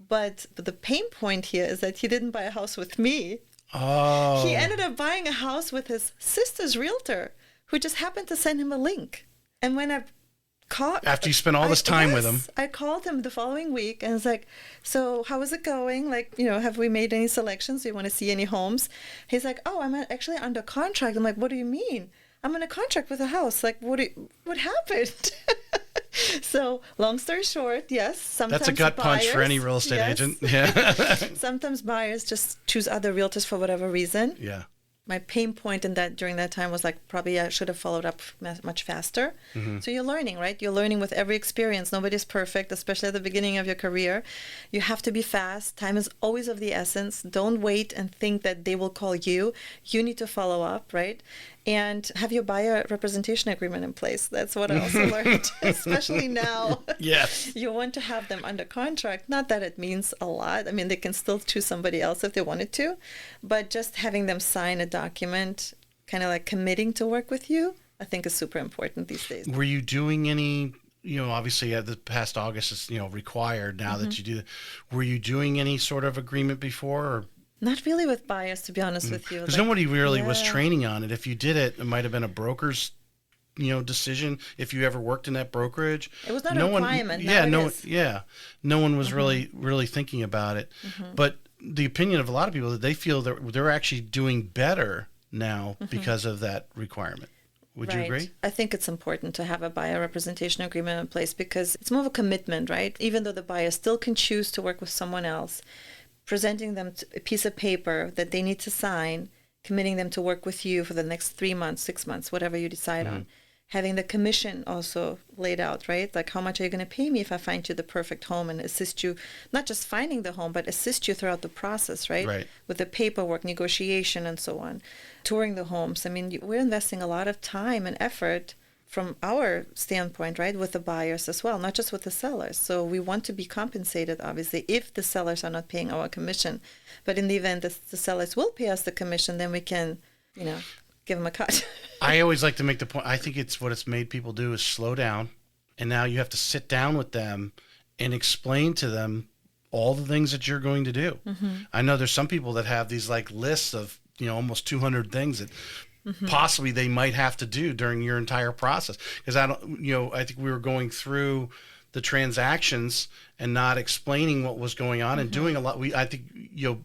But the pain point here is that he didn't buy a house with me. Oh. He ended up buying a house with his sister's realtor, who just happened to send him a link. And when I called... After you spent all this time with him. I called him the following week and was like, so how is it going? Like, have we made any selections? Do you want to see any homes? He's like, oh, I'm actually under contract. I'm like, what do you mean? I'm in a contract with a house. Like, what happened? So, long story short, yes, sometimes that's a gut punch for any real estate agent. Yeah. Sometimes buyers just choose other realtors for whatever reason. Yeah. My pain point during that time was like, probably I should have followed up much faster. So you're learning, right? You're learning with every experience. Nobody's perfect, especially at the beginning of your career. You have to be fast. Time is always of the essence. Don't wait and think that they will call you. You need to follow up, right? And have your buyer representation agreement in place. That's what I also learned, especially now. Yes. You want to have them under contract. Not that it means a lot. I mean, they can still choose somebody else if they wanted to, but just having them sign a document, kind of like committing to work with you, I think is super important these days. Were you doing any, obviously the past August is, required now that you do that. Were you doing any sort of agreement before, or? Not really with buyers, to be honest with you. Because nobody really was training on it. If you did it, it might have been a broker's, decision. If you ever worked in that brokerage, it was not a requirement. No one was really thinking about it. But the opinion of a lot of people that they feel that they're actually doing better now because of that requirement. Would you agree? I think it's important to have a buyer representation agreement in place because it's more of a commitment, right? Even though the buyer still can choose to work with someone else, presenting them a piece of paper that they need to sign, committing them to work with you for the next 3 months, 6 months, whatever you decide on. Having the commission also laid out, right? Like, how much are you going to pay me if I find you the perfect home and assist you, not just finding the home, but assist you throughout the process, right? With the paperwork, negotiation, and so on. Touring the homes. I mean, we're investing a lot of time and effort from our standpoint, right, with the buyers as well, not just with the sellers. So we want to be compensated, obviously, if the sellers are not paying our commission. But in the event that the sellers will pay us the commission, then we can, give them a cut. I always like to make the point, I think it's what it's made people do is slow down. And now you have to sit down with them and explain to them all the things that you're going to do. I know there's some people that have these like lists of, almost 200 things that possibly they might have to do during your entire process. Because I think we were going through the transactions and not explaining what was going on and doing a lot. I think,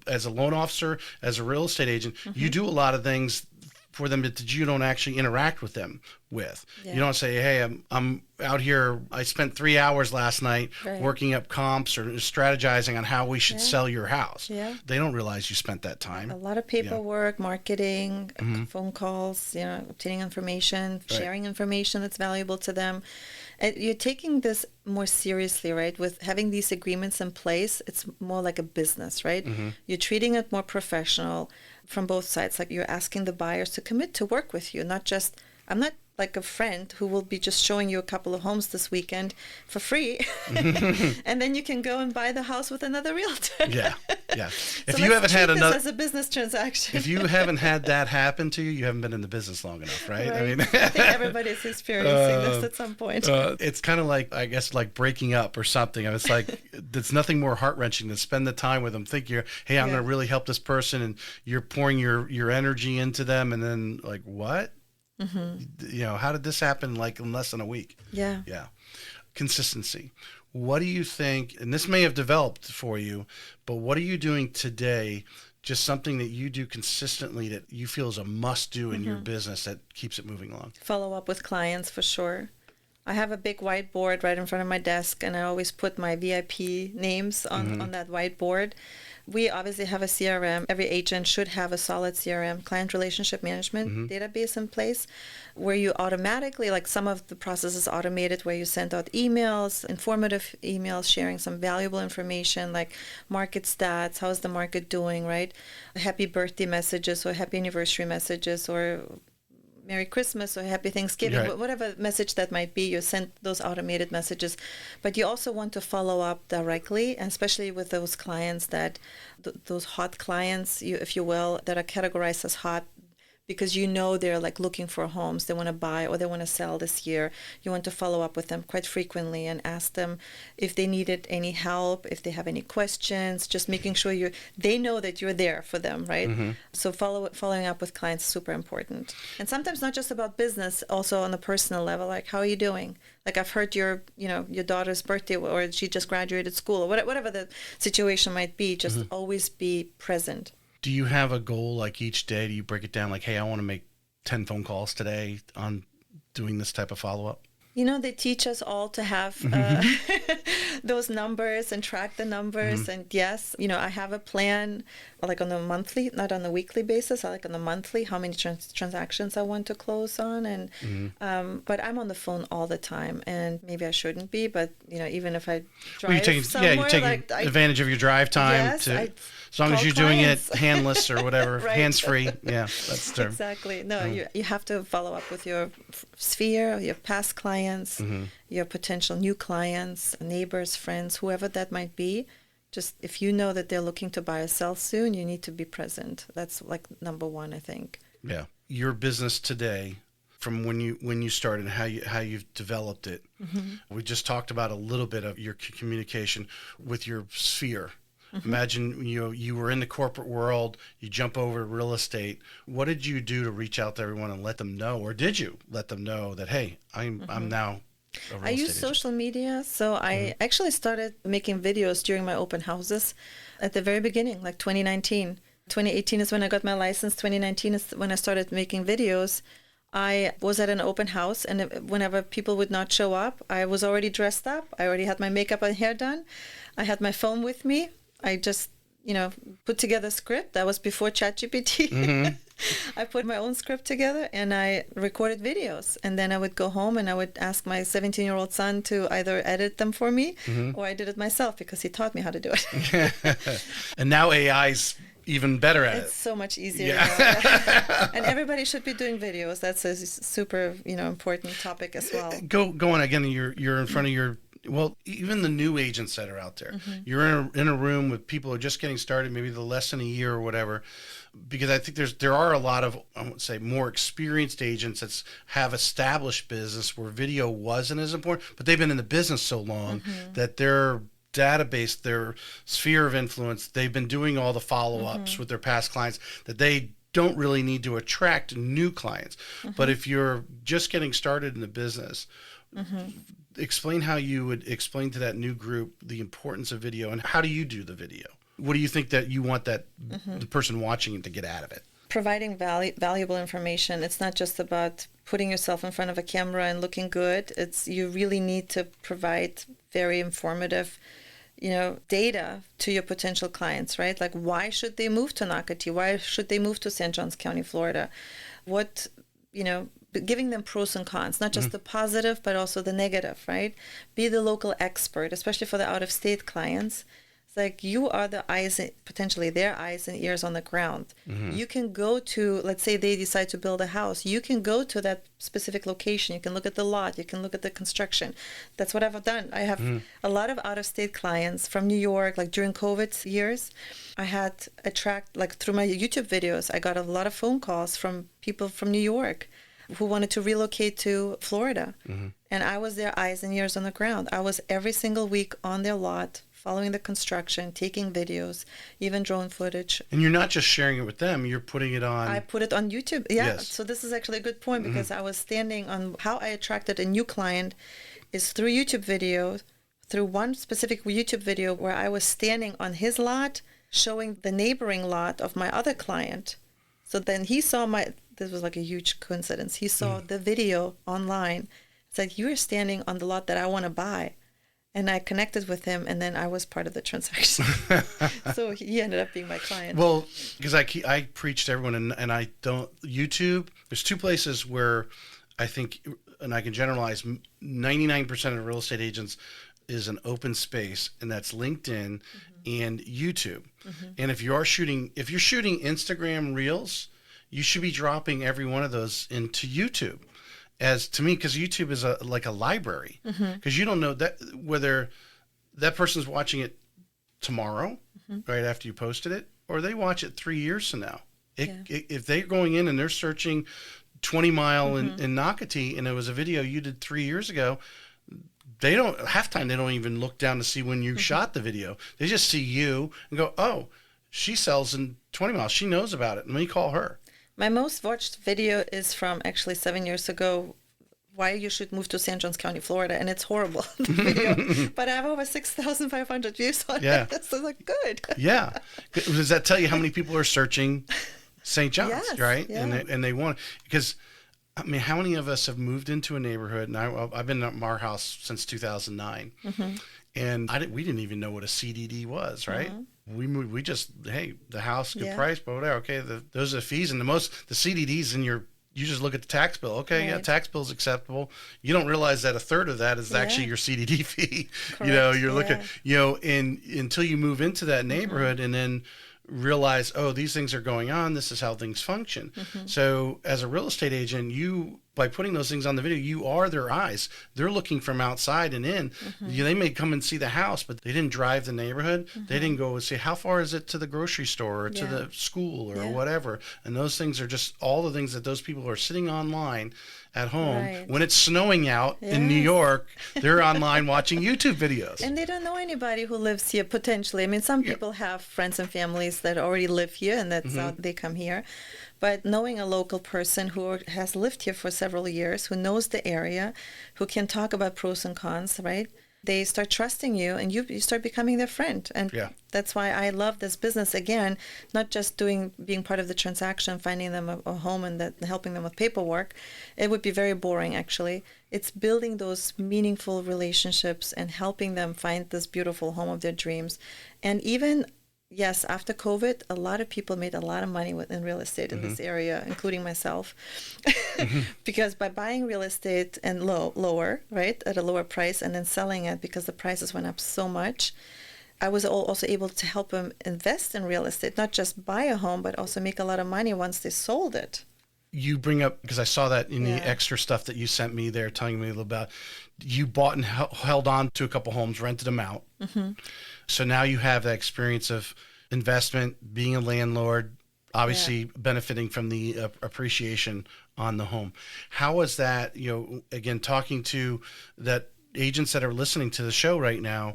as a loan officer, as a real estate agent, you do a lot of things for them that you don't actually interact with them with. Yeah. You don't say, hey, I'm out here. I spent 3 hours last night working up comps or strategizing on how we should sell your house. Yeah. They don't realize you spent that time. A lot of paperwork, marketing, phone calls, obtaining information, sharing information that's valuable to them. And you're taking this more seriously, right? With having these agreements in place, it's more like a business, right? You're treating it more professional from both sides. Like you're asking the buyers to commit to work with you, not just, I'm not like a friend who will be just showing you a couple of homes this weekend for free. And then you can go and buy the house with another realtor. Yeah. If So you haven't had another, as a business transaction. If you haven't had that happen to you, you haven't been in the business long enough, right? I think everybody's experiencing this at some point. It's kind of like, I guess, like breaking up or something. It's like, there's nothing more heart-wrenching than spend the time with them, think hey, I'm going to really help this person, and you're pouring your energy into them, and then like, what? How did this happen like in less than a week? Yeah. Consistency. What do you think, and this may have developed for you, but what are you doing today, just something that you do consistently that you feel is a must do in your business that keeps it moving along? Follow up with clients for sure. I have a big whiteboard right in front of my desk, and I always put my VIP names on that whiteboard. We obviously have a CRM. Every agent should have a solid CRM, client relationship management database in place, where you automatically, like some of the process is automated, where you send out emails, informative emails, sharing some valuable information like market stats, how's the market doing, right? Happy birthday messages or happy anniversary messages or Merry Christmas or Happy Thanksgiving, whatever message that might be, you send those automated messages. But you also want to follow up directly, and especially with those clients that, those hot clients, if you will, that are categorized as hot because they're like looking for homes, they want to buy or they want to sell this year. You want to follow up with them quite frequently and ask them if they needed any help, if they have any questions, just making sure they know that you're there for them, right? So following up with clients is super important. And sometimes not just about business, also on a personal level, like how are you doing? Like I've heard your daughter's birthday or she just graduated school or whatever the situation might be, just always be present. Do you have a goal like each day? Do you break it down like, hey, I want to make 10 phone calls today on doing this type of follow-up? They teach us all to have those numbers and track the numbers. And yes, I have a plan like on a monthly, not on a weekly basis. I like on a monthly, how many transactions I want to close on. And but I'm on the phone all the time, and maybe I shouldn't be, but even if I drive somewhere, you take advantage of your drive time as long as you're doing it handless or whatever, hands-free. Yeah, that's the term. Exactly. No, you have to follow up with your sphere, your past clients, your potential new clients, neighbors, friends, whoever that might be. Just if you know that they're looking to buy or sell soon, you need to be present. That's like number one, I think. Yeah. Your business today, from when you started, how you've developed it. We just talked about a little bit of your communication with your sphere. Imagine you were in the corporate world, you jump over to real estate. What did you do to reach out to everyone and let them know, or did you let them know that, hey, I'm now a real estate use agent? social media, so I actually started making videos during my open houses at the very beginning, like 2019. 2018 is when I got my license. 2019 is when I started making videos. I was at an open house, and whenever people would not show up, I was already dressed up. I already had my makeup and hair done. I had my phone with me. I just, put together a script. That was before ChatGPT. I put my own script together and I recorded videos. And then I would go home and I would ask my 17-year-old son to either edit them for me or I did it myself because he taught me how to do it. And now AI's even better at It's it. so much easier. Yeah. And everybody should be doing videos. That's a super, important topic as well. Go on again. You're in front of your, well, even the new agents that are out there. You're in a room with people who are just getting started, maybe the less than a year or whatever. Because I think there are a lot of, I would say, more experienced agents that have established business where video wasn't as important, but they've been in the business so long that their database, their sphere of influence, they've been doing all the follow-ups with their past clients that they don't really need to attract new clients. But if you're just getting started in the business, explain how you would explain to that new group the importance of video, and how do you do the video? What do you think that you want that the person watching to get out of it? Providing valuable information. It's not just about putting yourself in front of a camera and looking good. You really need to provide very informative, data to your potential clients, right? Like, why should they move to Nocatee? Why should they move to St. Johns County, Florida? What, giving them pros and cons, not just the positive, but also the negative, right? Be the local expert, especially for the out-of-state clients. Like, you are the eyes, potentially their eyes and ears on the ground. You can go to, let's say they decide to build a house, you can go to that specific location. You can look at the lot. You can look at the construction. That's what I've done. I have a lot of out-of-state clients from New York. Like, during COVID years, I had through my YouTube videos, I got a lot of phone calls from people from New York who wanted to relocate to Florida. And I was their eyes and ears on the ground. I was every single week on their lot, following the construction, taking videos, even drone footage. And you're not just sharing it with them, you're putting it on... I put it on YouTube. Yeah. Yes. So this is actually a good point, because I was standing on how I attracted a new client is through YouTube videos, through one specific YouTube video where I was standing on his lot, showing the neighboring lot of my other client. So then he saw this was like a huge coincidence. He saw the video online. It's like, you are standing on the lot that I want to buy. And I connected with him, and then I was part of the transaction. So he ended up being my client. Well, because I preach to everyone, and I don't... YouTube, there's two places where I think, and I can generalize, 99% of real estate agents is an open space, and that's LinkedIn and YouTube. And if you're shooting Instagram Reels, you should be dropping every one of those into YouTube. As to me, because YouTube is like a library, because you don't know that whether that person's watching it tomorrow, right after you posted it, or they watch it 3 years from now. If they're going in and they're searching 20 Mile in Nocatee, and it was a video you did 3 years ago, they don't even look down to see when you shot the video. They just see you and go, oh, she sells in 20 Mile. She knows about it. Let me call her. My most watched video is from actually 7 years ago, why you should move to St. Johns County, Florida. And it's horrible, the video. But I have over 6,500 views on it. So it's like, good. Yeah. Does that tell you how many people are searching St. John's, yes, right? Yeah. And they want, because, I mean, how many of us have moved into a neighborhood? And I've been at our house since 2009. And we didn't even know what a CDD was, right? We moved. We just, hey, the house, good price, but whatever. Okay, those are the fees, and the CDDs in your. You just look at the tax bill. Okay, yeah, tax bill's acceptable. You don't realize that a third of that is actually your CDD fee. Correct, You're looking, and until you move into that neighborhood, and then realize, oh, these things are going on. This is how things function. So, as a real estate agent, by putting those things on the video, you are their eyes. They're looking from outside and in. They may come and see the house, but they didn't drive the neighborhood. They didn't go and say, how far is it to the grocery store or to the school or whatever. And those things are just all the things that those people are sitting online at home. When it's snowing out in New York, they're online watching YouTube videos. And they don't know anybody who lives here potentially. I mean, some people have friends and families that already live here, and that's how they come here. But knowing a local person who has lived here for several years, who knows the area, who can talk about pros and cons, right? They start trusting you, and you start becoming their friend. And that's why I love this business, again, not just being part of the transaction, finding them a home and helping them with paperwork. It would be very boring, actually. It's building those meaningful relationships and helping them find this beautiful home of their dreams. And even... yes, after COVID, a lot of people made a lot of money in real estate in this area, including myself. Because by buying real estate and lower, right, at a lower price, and then selling it because the prices went up so much, I was also able to help them invest in real estate, not just buy a home, but also make a lot of money once they sold it. You bring up, because I saw that in the extra stuff that you sent me there, telling me a little about, you bought and held on to a couple homes, rented them out. Mm-hmm. So now you have that experience of investment, being a landlord, obviously benefiting from the appreciation on the home. How is that, again, talking to that agents that are listening to the show right now,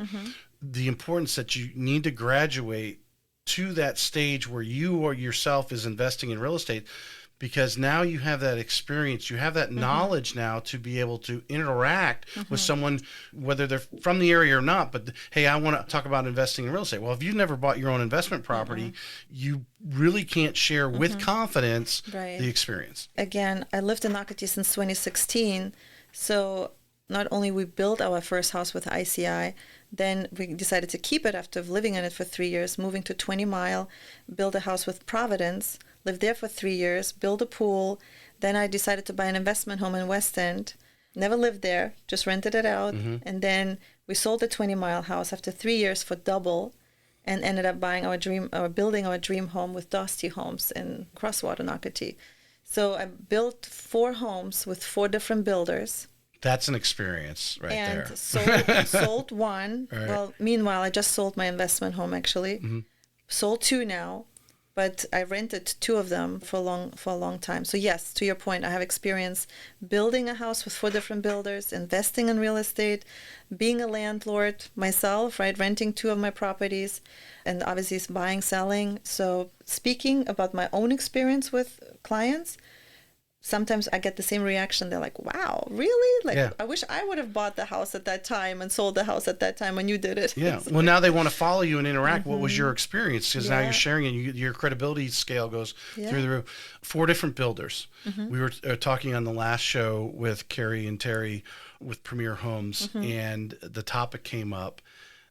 the importance that you need to graduate to that stage where you or yourself is investing in real estate, because now you have that experience, you have that knowledge now to be able to interact with someone, whether they're from the area or not, but hey, I want to talk about investing in real estate. Well, if you've never bought your own investment property, you really can't share with confidence the experience. Again, I lived in Nocatee since 2016, so not only we built our first house with ICI, then we decided to keep it after living in it for 3 years, moving to 20 Mile, build a house with Providence, lived there for 3 years, build a pool. Then I decided to buy an investment home in West End. Never lived there, just rented it out. And then we sold the 20 Mile house after 3 years for double, and ended up building our dream home with Dosty Homes in Crosswater, Nocatee. So I built 4 homes with 4 different builders. That's an experience there. And sold one. Right. Well, meanwhile, I just sold my investment home, actually. Sold 2 now, but I rented 2 of them for a long time. So yes, to your point, I have experience building a house with 4 different builders, investing in real estate, being a landlord myself, right, renting 2 of my properties, and obviously buying, selling. So speaking about my own experience with clients, sometimes I get the same reaction. They're like, wow, really? I wish I would have bought the house at that time and sold the house at that time when you did it. Yeah. Well, now they want to follow you and interact. What was your experience? Because now you're sharing it. Your credibility scale goes through the roof. 4 different builders. We were talking on the last show with Carrie and Terry with Premier Homes, and the topic came up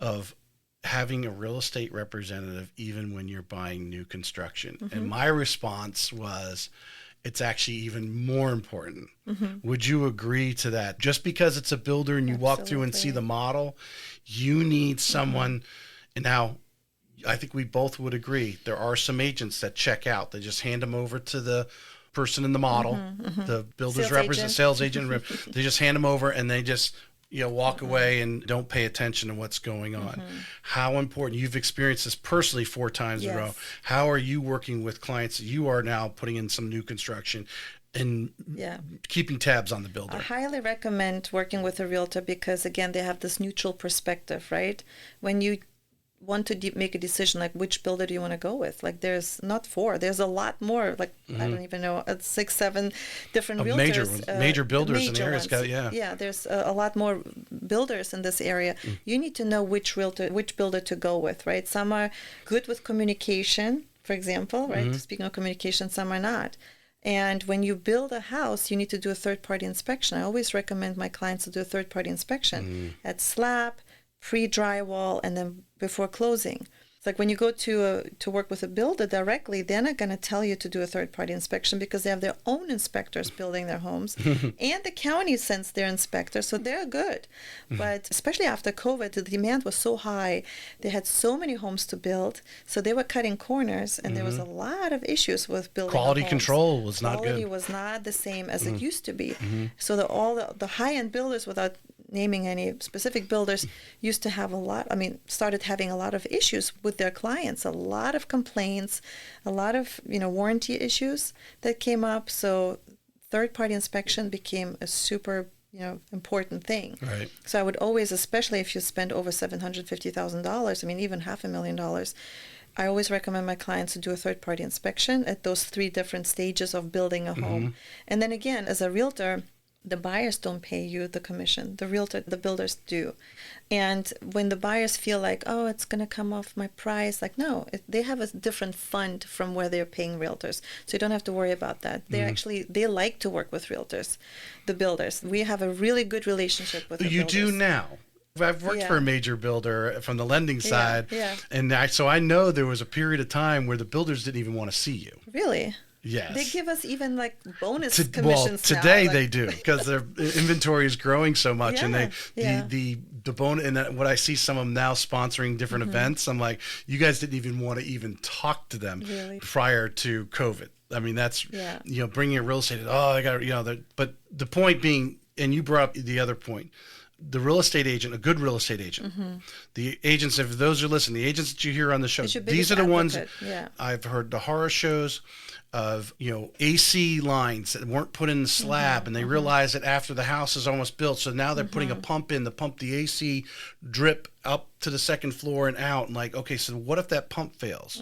of having a real estate representative even when you're buying new construction. And my response was, it's actually even more important. Would you agree to that? Just because it's a builder and you walk through and see the model, you need someone. And now, I think we both would agree, there are some agents that check out. They just hand them over to the person in the model, the builder's sales agent. They just hand them over and they just walk away and don't pay attention to what's going on. How important, you've experienced this personally 4 times in a row. How are you working with clients that you are now putting in some new construction and keeping tabs on the builder? I highly recommend working with a realtor because, again, they have this neutral perspective, right? When you want to make a decision, like which builder do you want to go with? Like there's not 4, there's a lot more, like I don't even know, 6, 7 different realtors. Major builders in the area. Yeah, there's a lot more builders in this area. You need to know which builder to go with, right? Some are good with communication, for example, right? Speaking of communication, some are not. And when you build a house, you need to do a third-party inspection. I always recommend my clients to do a third-party inspection at slab, pre-drywall, and then before closing. It's like when you go to work with a builder directly, they're not going to tell you to do a third-party inspection because they have their own inspectors building their homes, and the county sends their inspectors, so they're good. But especially after COVID, the demand was so high. They had so many homes to build, so they were cutting corners, and there was a lot of issues with building Quality homes. Control was not good. Quality was not the same as it used to be. So all the high-end builders, without naming any specific builders, used to have started having a lot of issues with their clients, a lot of complaints, a lot of, warranty issues that came up. So third-party inspection became a super, important thing. Right. So I would always, especially if you spend over $750,000, even $500,000, I always recommend my clients to do a third-party inspection at those 3 different stages of building a home. And then again, as a realtor, the buyers don't pay you the commission. The builders do. And when the buyers feel like, oh, it's going to come off my price, like, no, they have a different fund from where they're paying realtors. So you don't have to worry about that. They like to work with realtors, the builders. We have a really good relationship with the builders. You do now. I've worked for a major builder from the lending side. And so I know there was a period of time where the builders didn't even want to see you. Really? Yes. They give us even commissions today now. they do because their inventory is growing so much, and the the bone, and what I see some of them now sponsoring different events, I'm like, you guys didn't even want to even talk to them prior to COVID. I mean, that's, bringing in real estate. Oh, I got, but the point being, and you brought up the other point, the real estate agent, a good real estate agent, the agents, if those are listening, the agents that you hear on the show, these are the ones I've heard the horror shows of, AC lines that weren't put in the slab, and they realize that after the house is almost built, so now they're putting a pump in, the AC drip up to the second floor and out, and like, okay, so what if that pump fails?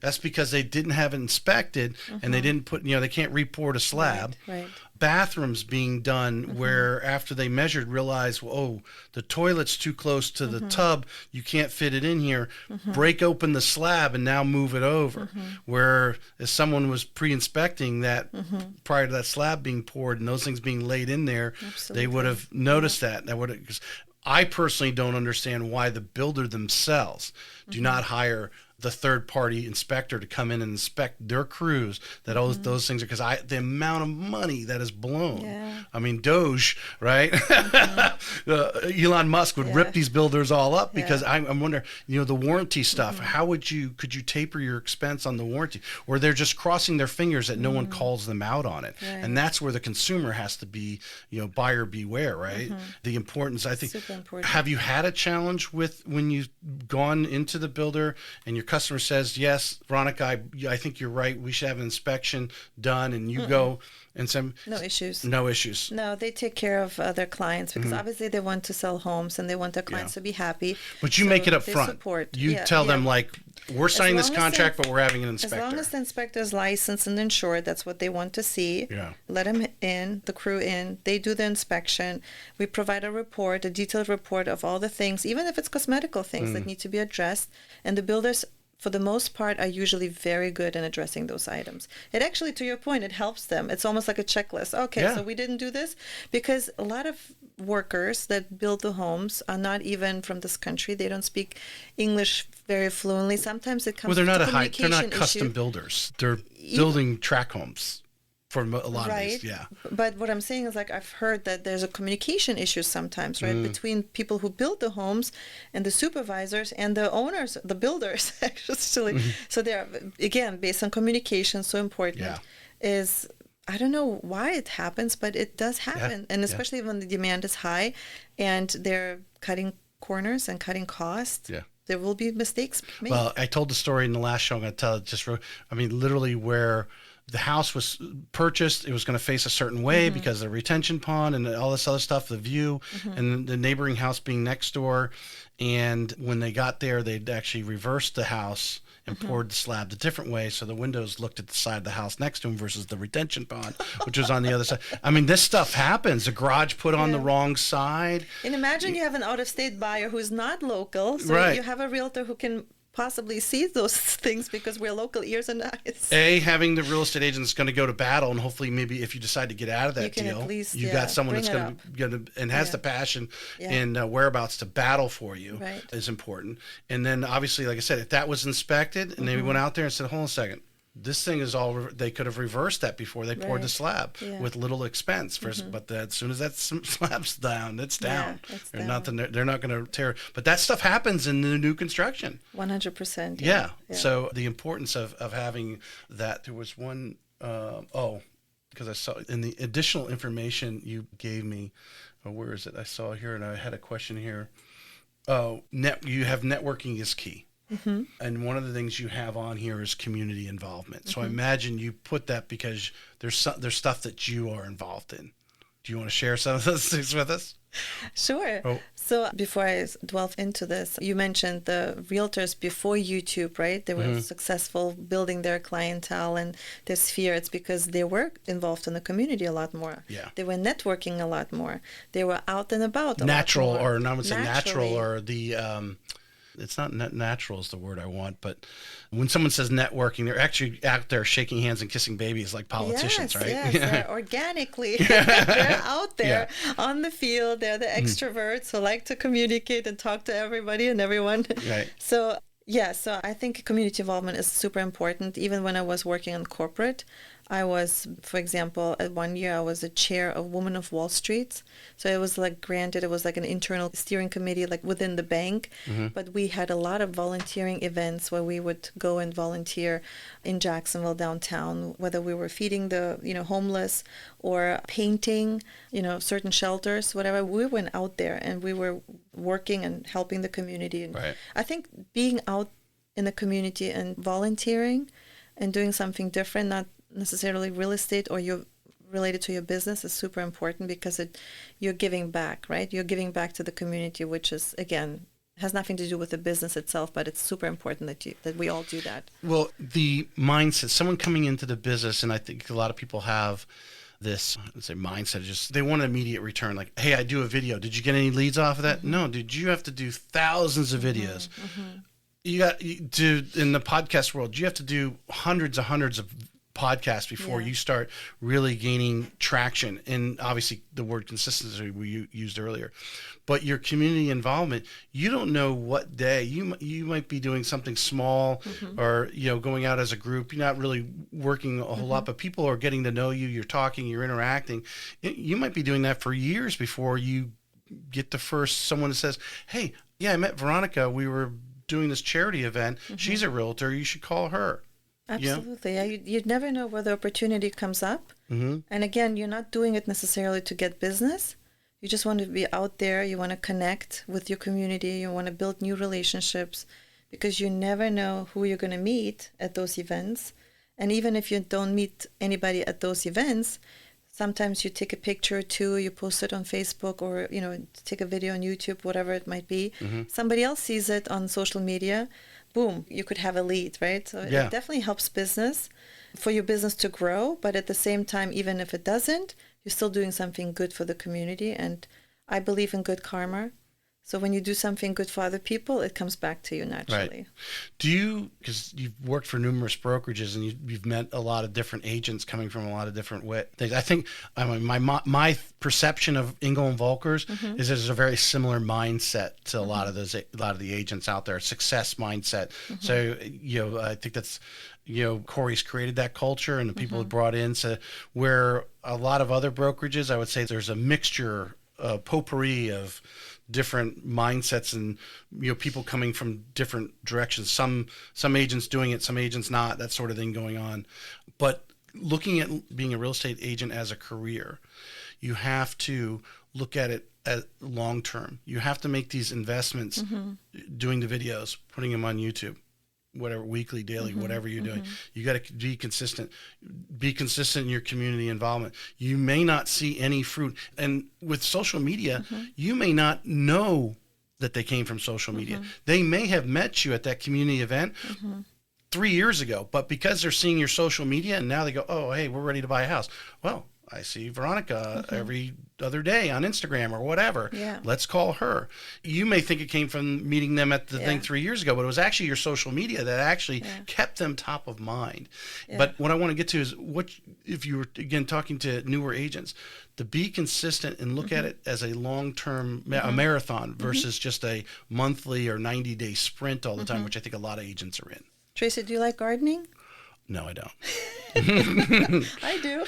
That's because they didn't have it inspected, and they didn't put, they can't re-pour a slab. Right. Bathrooms being done where after they measured realized, the toilet's too close to the tub, you can't fit it in here, break open the slab and now move it over. Where if someone was pre-inspecting that prior to that slab being poured and those things being laid in there, they would have noticed that. Because I personally don't understand why the builder themselves do not hire the third-party inspector to come in and inspect their crews, that those things are, because the amount of money that is blown. I mean, Doge, right? Elon Musk would rip these builders all up because I'm wondering, the warranty stuff, how could you taper your expense on the warranty? Or they're just crossing their fingers that no one calls them out on it. And that's where the consumer has to be, buyer beware, right? The importance, I think. Super important. Have you had a challenge with when you've gone into the builder and your customer says, yes, Veronica, I think you're right, we should have an inspection done, and you go and say, no issues. No, they take care of their clients because obviously they want to sell homes and they want their clients to be happy. But you make it up front. You tell them, like, we're signing this contract, but we're having an inspector. As long as the inspector is licensed and insured, that's what they want to see. Let them in, the crew in, they do the inspection. We provide a report, a detailed report of all the things, even if it's cosmetical things that need to be addressed. And the builders, for the most part, are usually very good in addressing those items. It actually, to your point, it helps them. It's almost like a checklist. Okay, so we didn't do this, because a lot of workers that build the homes are not even from this country. They don't speak English very fluently. Sometimes it comes to communication they're not custom builders. They're building track homes. For a lot of these, But what I'm saying is, like, I've heard that there's a communication issue sometimes, right, between people who build the homes and the supervisors and the owners, the builders, actually. So they're, again, based on communication, so important is, I don't know why it happens, but it does happen. And especially when the demand is high and they're cutting corners and cutting costs. There will be mistakes made. Well, I told the story in the last show. I'm going to tell it literally where the house was purchased, it was going to face a certain way because of the retention pond and all this other stuff, the view, and the neighboring house being next door. And when they got there, they'd actually reversed the house and poured the slab the different way, so the windows looked at the side of the house next to them versus the retention pond, which was on the other side. I mean, this stuff happens. The garage put on the wrong side. And imagine you have an out-of-state buyer who's not local, so you have a realtor who can possibly see those things, because we're local ears and eyes. Having the real estate agent that's going to go to battle, and hopefully maybe if you decide to get out of that deal, you got someone that's going to and has the passion and whereabouts to battle for you is important. And then obviously, like I said, if that was inspected and they went out there and said, hold on a second, this thing is all, they could have reversed that before they poured the slab with little expense. But as soon as that slab's down, it's down. They're not going to tear. But that stuff happens in the new construction. 100%. Yeah. So the importance of having that. There was one, because I saw in the additional information you gave me, where is it? I saw here, and I had a question here. You have networking is key. And one of the things you have on here is community involvement. So I imagine you put that because there's stuff that you are involved in. Do you want to share some of those things with us? Sure. So before I delve into this, you mentioned the realtors before YouTube, right? They were successful building their clientele and their sphere. It's because they were involved in the community a lot more. They were networking a lot more. They were out and about a lot more. Or I would say natural, or the... it's not natural is the word I want, but when someone says networking, they're actually out there shaking hands and kissing babies like politicians, right? Yes, organically. They're out there on the field. They're the extroverts who like to communicate and talk to everybody and everyone. So I think community involvement is super important. Even when I was working in corporate, I was, for example, at 1 year, I was a chair of Women of Wall Street. So it was like, granted, it was like an internal steering committee, like within the bank. But we had a lot of volunteering events where we would go and volunteer in Jacksonville downtown, whether we were feeding the, homeless or painting, certain shelters, whatever. We went out there and we were working and helping the community. And Right. I think being out in the community and volunteering and doing something different, not necessarily real estate or you're related to your business, is super important because you're giving back, right? You're giving back to the community, which is, again, has nothing to do with the business itself, but it's super important that we all do that. Well, the mindset, someone coming into the business, and I think a lot of people have this, let's say, mindset, just they want an immediate return. Like, hey, I do a video. Did you get any leads off of that? No, dude, you have to do thousands of videos. You got to, in the podcast world, you have to do hundreds of podcasts before you start really gaining traction. And obviously the word consistency we used earlier, but your community involvement, you don't know what day you might be doing something small or, going out as a group. You're not really working a whole lot, but people are getting to know you. You're talking, you're interacting. You might be doing that for years before you get the first someone that says, hey, yeah, I met Veronica. We were doing this charity event. She's a realtor. You should call her. Absolutely. Yeah, you'd never know where the opportunity comes up. And again, you're not doing it necessarily to get business. You just want to be out there. You want to connect with your community. You want to build new relationships because you never know who you're going to meet at those events. And even if you don't meet anybody at those events, sometimes you take a picture or two, you post it on Facebook or, take a video on YouTube, whatever it might be. Somebody else sees it on social media. Boom, you could have a lead, right? So it definitely helps business for your business to grow. But at the same time, even if it doesn't, you're still doing something good for the community. And I believe in good karma. So when you do something good for other people, it comes back to you naturally. Right. Do you, because you've worked for numerous brokerages and you've met a lot of different agents coming from a lot of different things. I think my perception of Engel Völkers is there's a very similar mindset to a lot of the agents out there, success mindset. So, I think that's, Corey's created that culture and the people have brought in. So where a lot of other brokerages, I would say there's a mixture, potpourri of different mindsets and people coming from different directions, some agents doing it, some agents not, that sort of thing going on. But looking at being a real estate agent as a career, you have to look at it as long term. You have to make these investments, doing the videos, putting them on YouTube, whatever, weekly, daily, whatever you're doing. You got to be consistent in your community involvement. You may not see any fruit. And with social media, you may not know that they came from social media. They may have met you at that community event 3 years ago, but because they're seeing your social media and now they go, oh, hey, we're ready to buy a house. Well, I see Veronica every other day on Instagram or whatever. Yeah. Let's call her. You may think it came from meeting them at the thing 3 years ago, but it was actually your social media that actually kept them top of mind. Yeah. But what I want to get to is what if you were, again, talking to newer agents, to be consistent and look at it as a long-term a marathon versus just a monthly or 90-day sprint all the time, which I think a lot of agents are in. Tracy, do you like gardening? No, I don't. I do.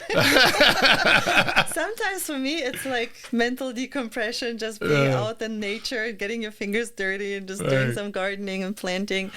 Sometimes for me, it's like mental decompression, just being out in nature, getting your fingers dirty and just doing some gardening and planting.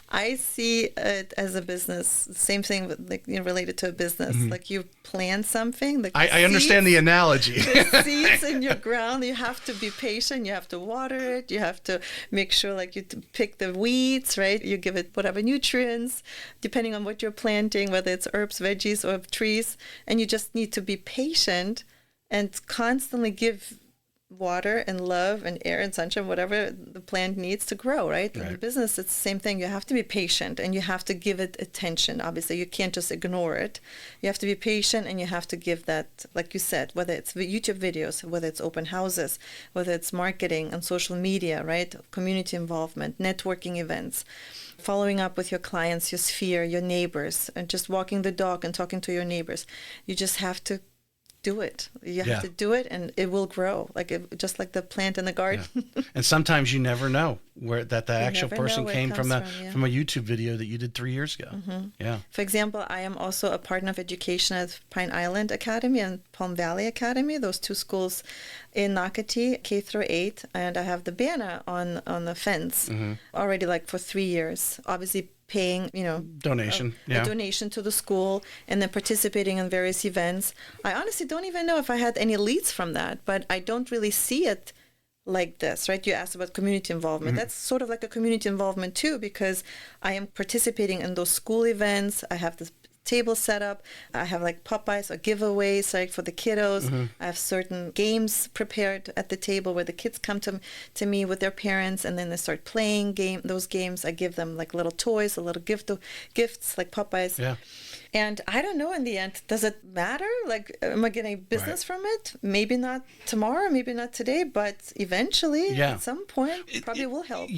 I see it as a business. Same thing with, like, related to a business. Like you plant something. Like I understand the analogy. The seeds in your ground, you have to be patient. You have to water it. You have to make sure, like, you pick the weeds, right? You give it whatever nutrients, depending on what you're planting, whether it's herbs, veggies, or trees. And you just need to be patient and constantly give water and love and air and sunshine, whatever the plant needs to grow, right? In business, it's the same thing. You have to be patient and you have to give it attention. Obviously, you can't just ignore it. You have to be patient and you have to give that, like you said, whether it's YouTube videos, whether it's open houses, whether it's marketing on social media, right? Community involvement, networking events, following up with your clients, your sphere, your neighbors, and just walking the dog and talking to your neighbors. You just have to do it. You have to do it, and it will grow, just like the plant in the garden. Yeah. And sometimes you never know that the actual person came from a YouTube video that you did 3 years ago. Mm-hmm. Yeah. For example, I am also a partner of education at Pine Island Academy and Palm Valley Academy, those two schools in Nocatee, K through 8, and I have the banner on the fence already for 3 years. Obviously paying, donation, a donation to the school, and then participating in various events. I honestly don't even know if I had any leads from that, but I don't really see it like this, right? You asked about community involvement. That's sort of like a community involvement too, because I am participating in those school events. I have this table set up. I have Popeyes or giveaways for the kiddos. I have certain games prepared at the table where the kids come to me with their parents, and then they start playing those games. I give them little toys, a little gifts like Popeyes. Yeah. And I don't know in the end, does it matter? Am I getting business from it? Maybe not tomorrow, maybe not today, but eventually, at some point, it probably will help.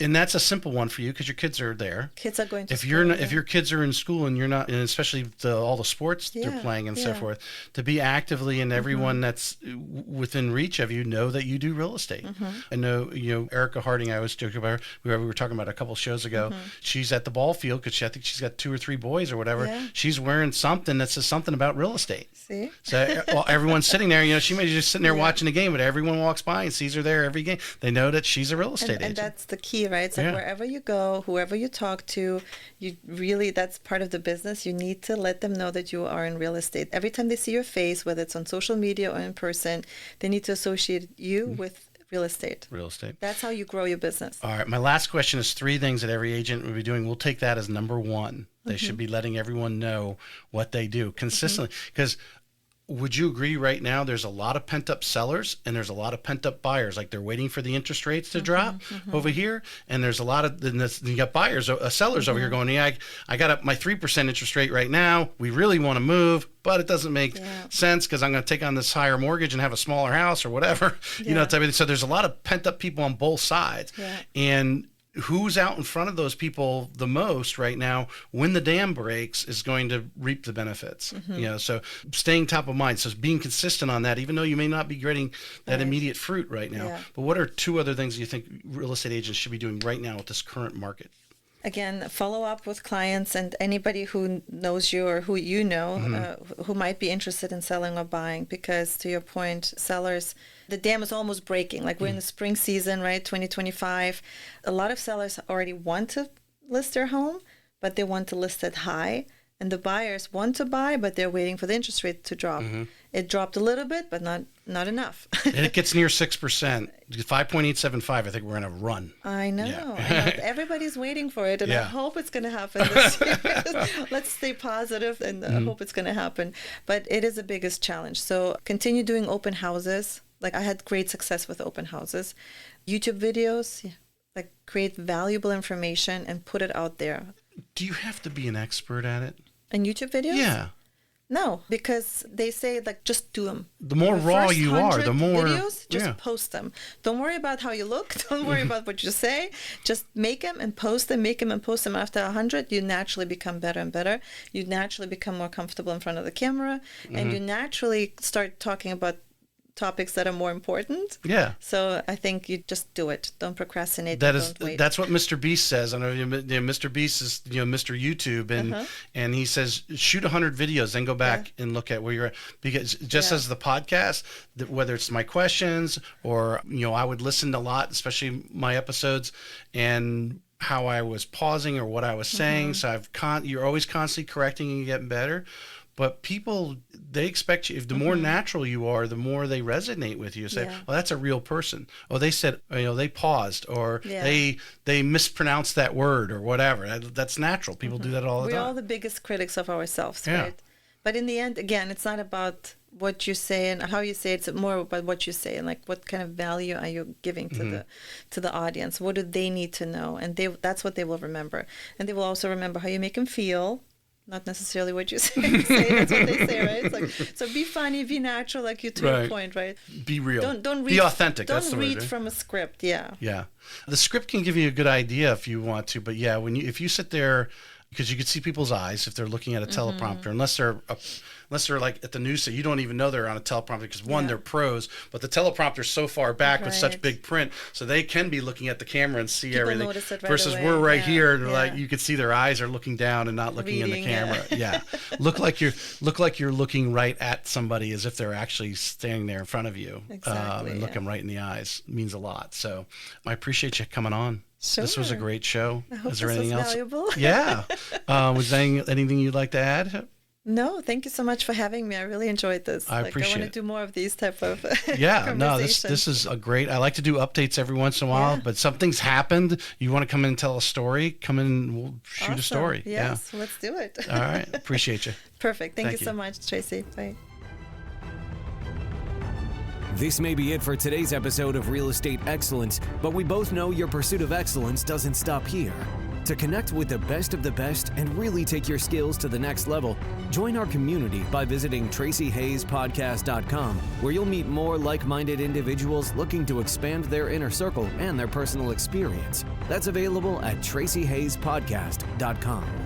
And that's a simple one for you because your kids are there. Kids are going to school. If your kids are in school and you're not, and especially all the sports they're playing and so forth, to be actively in everyone that's within reach of you know that you do real estate. I know, Erica Harding, I was joking about her, we were talking about a couple shows ago. She's at the ball field because I think she's got 2 or 3 boys or whatever. Yeah. She's wearing something that says something about real estate. See? So everyone's sitting there, she may be just sitting there watching the game, but everyone walks by and sees her there every game. They know that she's a real estate agent. And that's the key, right? It's wherever you go, whoever you talk to, that's part of the business. You need to let them know that you are in real estate. Every time they see your face, whether it's on social media or in person, they need to associate you with real estate. Real estate. That's how you grow your business. All right. My last question is 3 things that every agent will be doing. We'll take that as number 1. They should be letting everyone know what they do consistently. Because would you agree right now there's a lot of pent-up sellers and there's a lot of pent-up buyers? They're waiting for the interest rates to drop over here. And there's a lot of, you got buyers, sellers over here going, I got my 3% interest rate right now. We really want to move, but it doesn't make sense because I'm going to take on this higher mortgage and have a smaller house or whatever. Type of thing. So there's a lot of pent-up people on both sides. Yeah. And who's out in front of those people the most right now when the dam breaks is going to reap the benefits. So staying top of mind, so being consistent on that, even though you may not be getting that immediate fruit right now. But what are 2 other things you think real estate agents should be doing right now with this current market? Again, follow up with clients and anybody who knows you or who you know who might be interested in selling or buying, because to your point, sellers, the dam is almost breaking. We're in the spring season, right? 2025. A lot of sellers already want to list their home, but they want to list it high. And the buyers want to buy, but they're waiting for the interest rate to drop. It dropped a little bit, but not enough. And it gets near 6%, 5.875. I think we're in a run. I know. Yeah. Everybody's waiting for it, and I hope it's going to happen this year. Let's stay positive and hope it's going to happen. But it is the biggest challenge. So continue doing open houses. I had great success with open houses. YouTube videos, create valuable information and put it out there. Do you have to be an expert at it? In YouTube videos? Yeah. No, because they say just do them. The more raw you are, the more videos, just post them. Don't worry about how you look. Don't worry about what you say. Just make them and post them. Make them and post them. After 100, you naturally become better and better. You naturally become more comfortable in front of the camera, and you naturally start talking about topics that are more important. Yeah. So I think you just do it. Don't procrastinate. That's what Mr. Beast says. I know Mr. Beast is Mr. YouTube, and he says shoot 100 videos, then go back and look at where you're at. Because just as the podcast, whether it's my questions or I would listen a lot, especially my episodes, and how I was pausing or what I was saying. So you're always constantly correcting and getting better. But people, they expect you, if the more natural you are, the more they resonate with you. Say, well, that's a real person. Oh, they said, they paused, or they mispronounced that word or whatever. That's natural. People do that all the time. We're all the biggest critics of ourselves, right? But in the end, again, it's not about what you say and how you say it. It's more about what you say and what kind of value are you giving to the audience. What do they need to know? And that's what they will remember. And they will also remember how you make them feel. Not necessarily what you say. That's what they say, right? So be funny, be natural, to your point, right? Be real. Don't read, be authentic. Don't that's the read word, right? from a script. Yeah. Yeah. The script can give you a good idea if you want to, but if you sit there, because you can see people's eyes if they're looking at a teleprompter, unless they're like at the news, so you don't even know they're on a teleprompter because they're pros, but the teleprompter's so far back with such big print, so they can be looking at the camera and see everything. Notice it right versus away. we're right here, and like you can see their eyes are looking down and not looking in the camera. Look like you're looking right at somebody as if they're actually standing there in front of you. Exactly, and look them right in the eyes. It means a lot. So I appreciate you coming on. Sure. This was a great show. I hope Is there this anything was else? valuable. Yeah. Was there anything you'd like to add? No, thank you so much for having me. I really enjoyed this. I appreciate I want to do more of these type of this is a great. I like to do updates every once in a while, but something's happened. You want to come in and tell a story? Come in and we'll shoot a story. Yes, let's do it. All right. Appreciate you. Perfect. Thank you so much, Tracy. Bye. This may be it for today's episode of Real Estate Excellence, but we both know your pursuit of excellence doesn't stop here. To connect with the best of the best and really take your skills to the next level, join our community by visiting TracyHayesPodcast.com, where you'll meet more like-minded individuals looking to expand their inner circle and their personal experience. That's available at TracyHayesPodcast.com.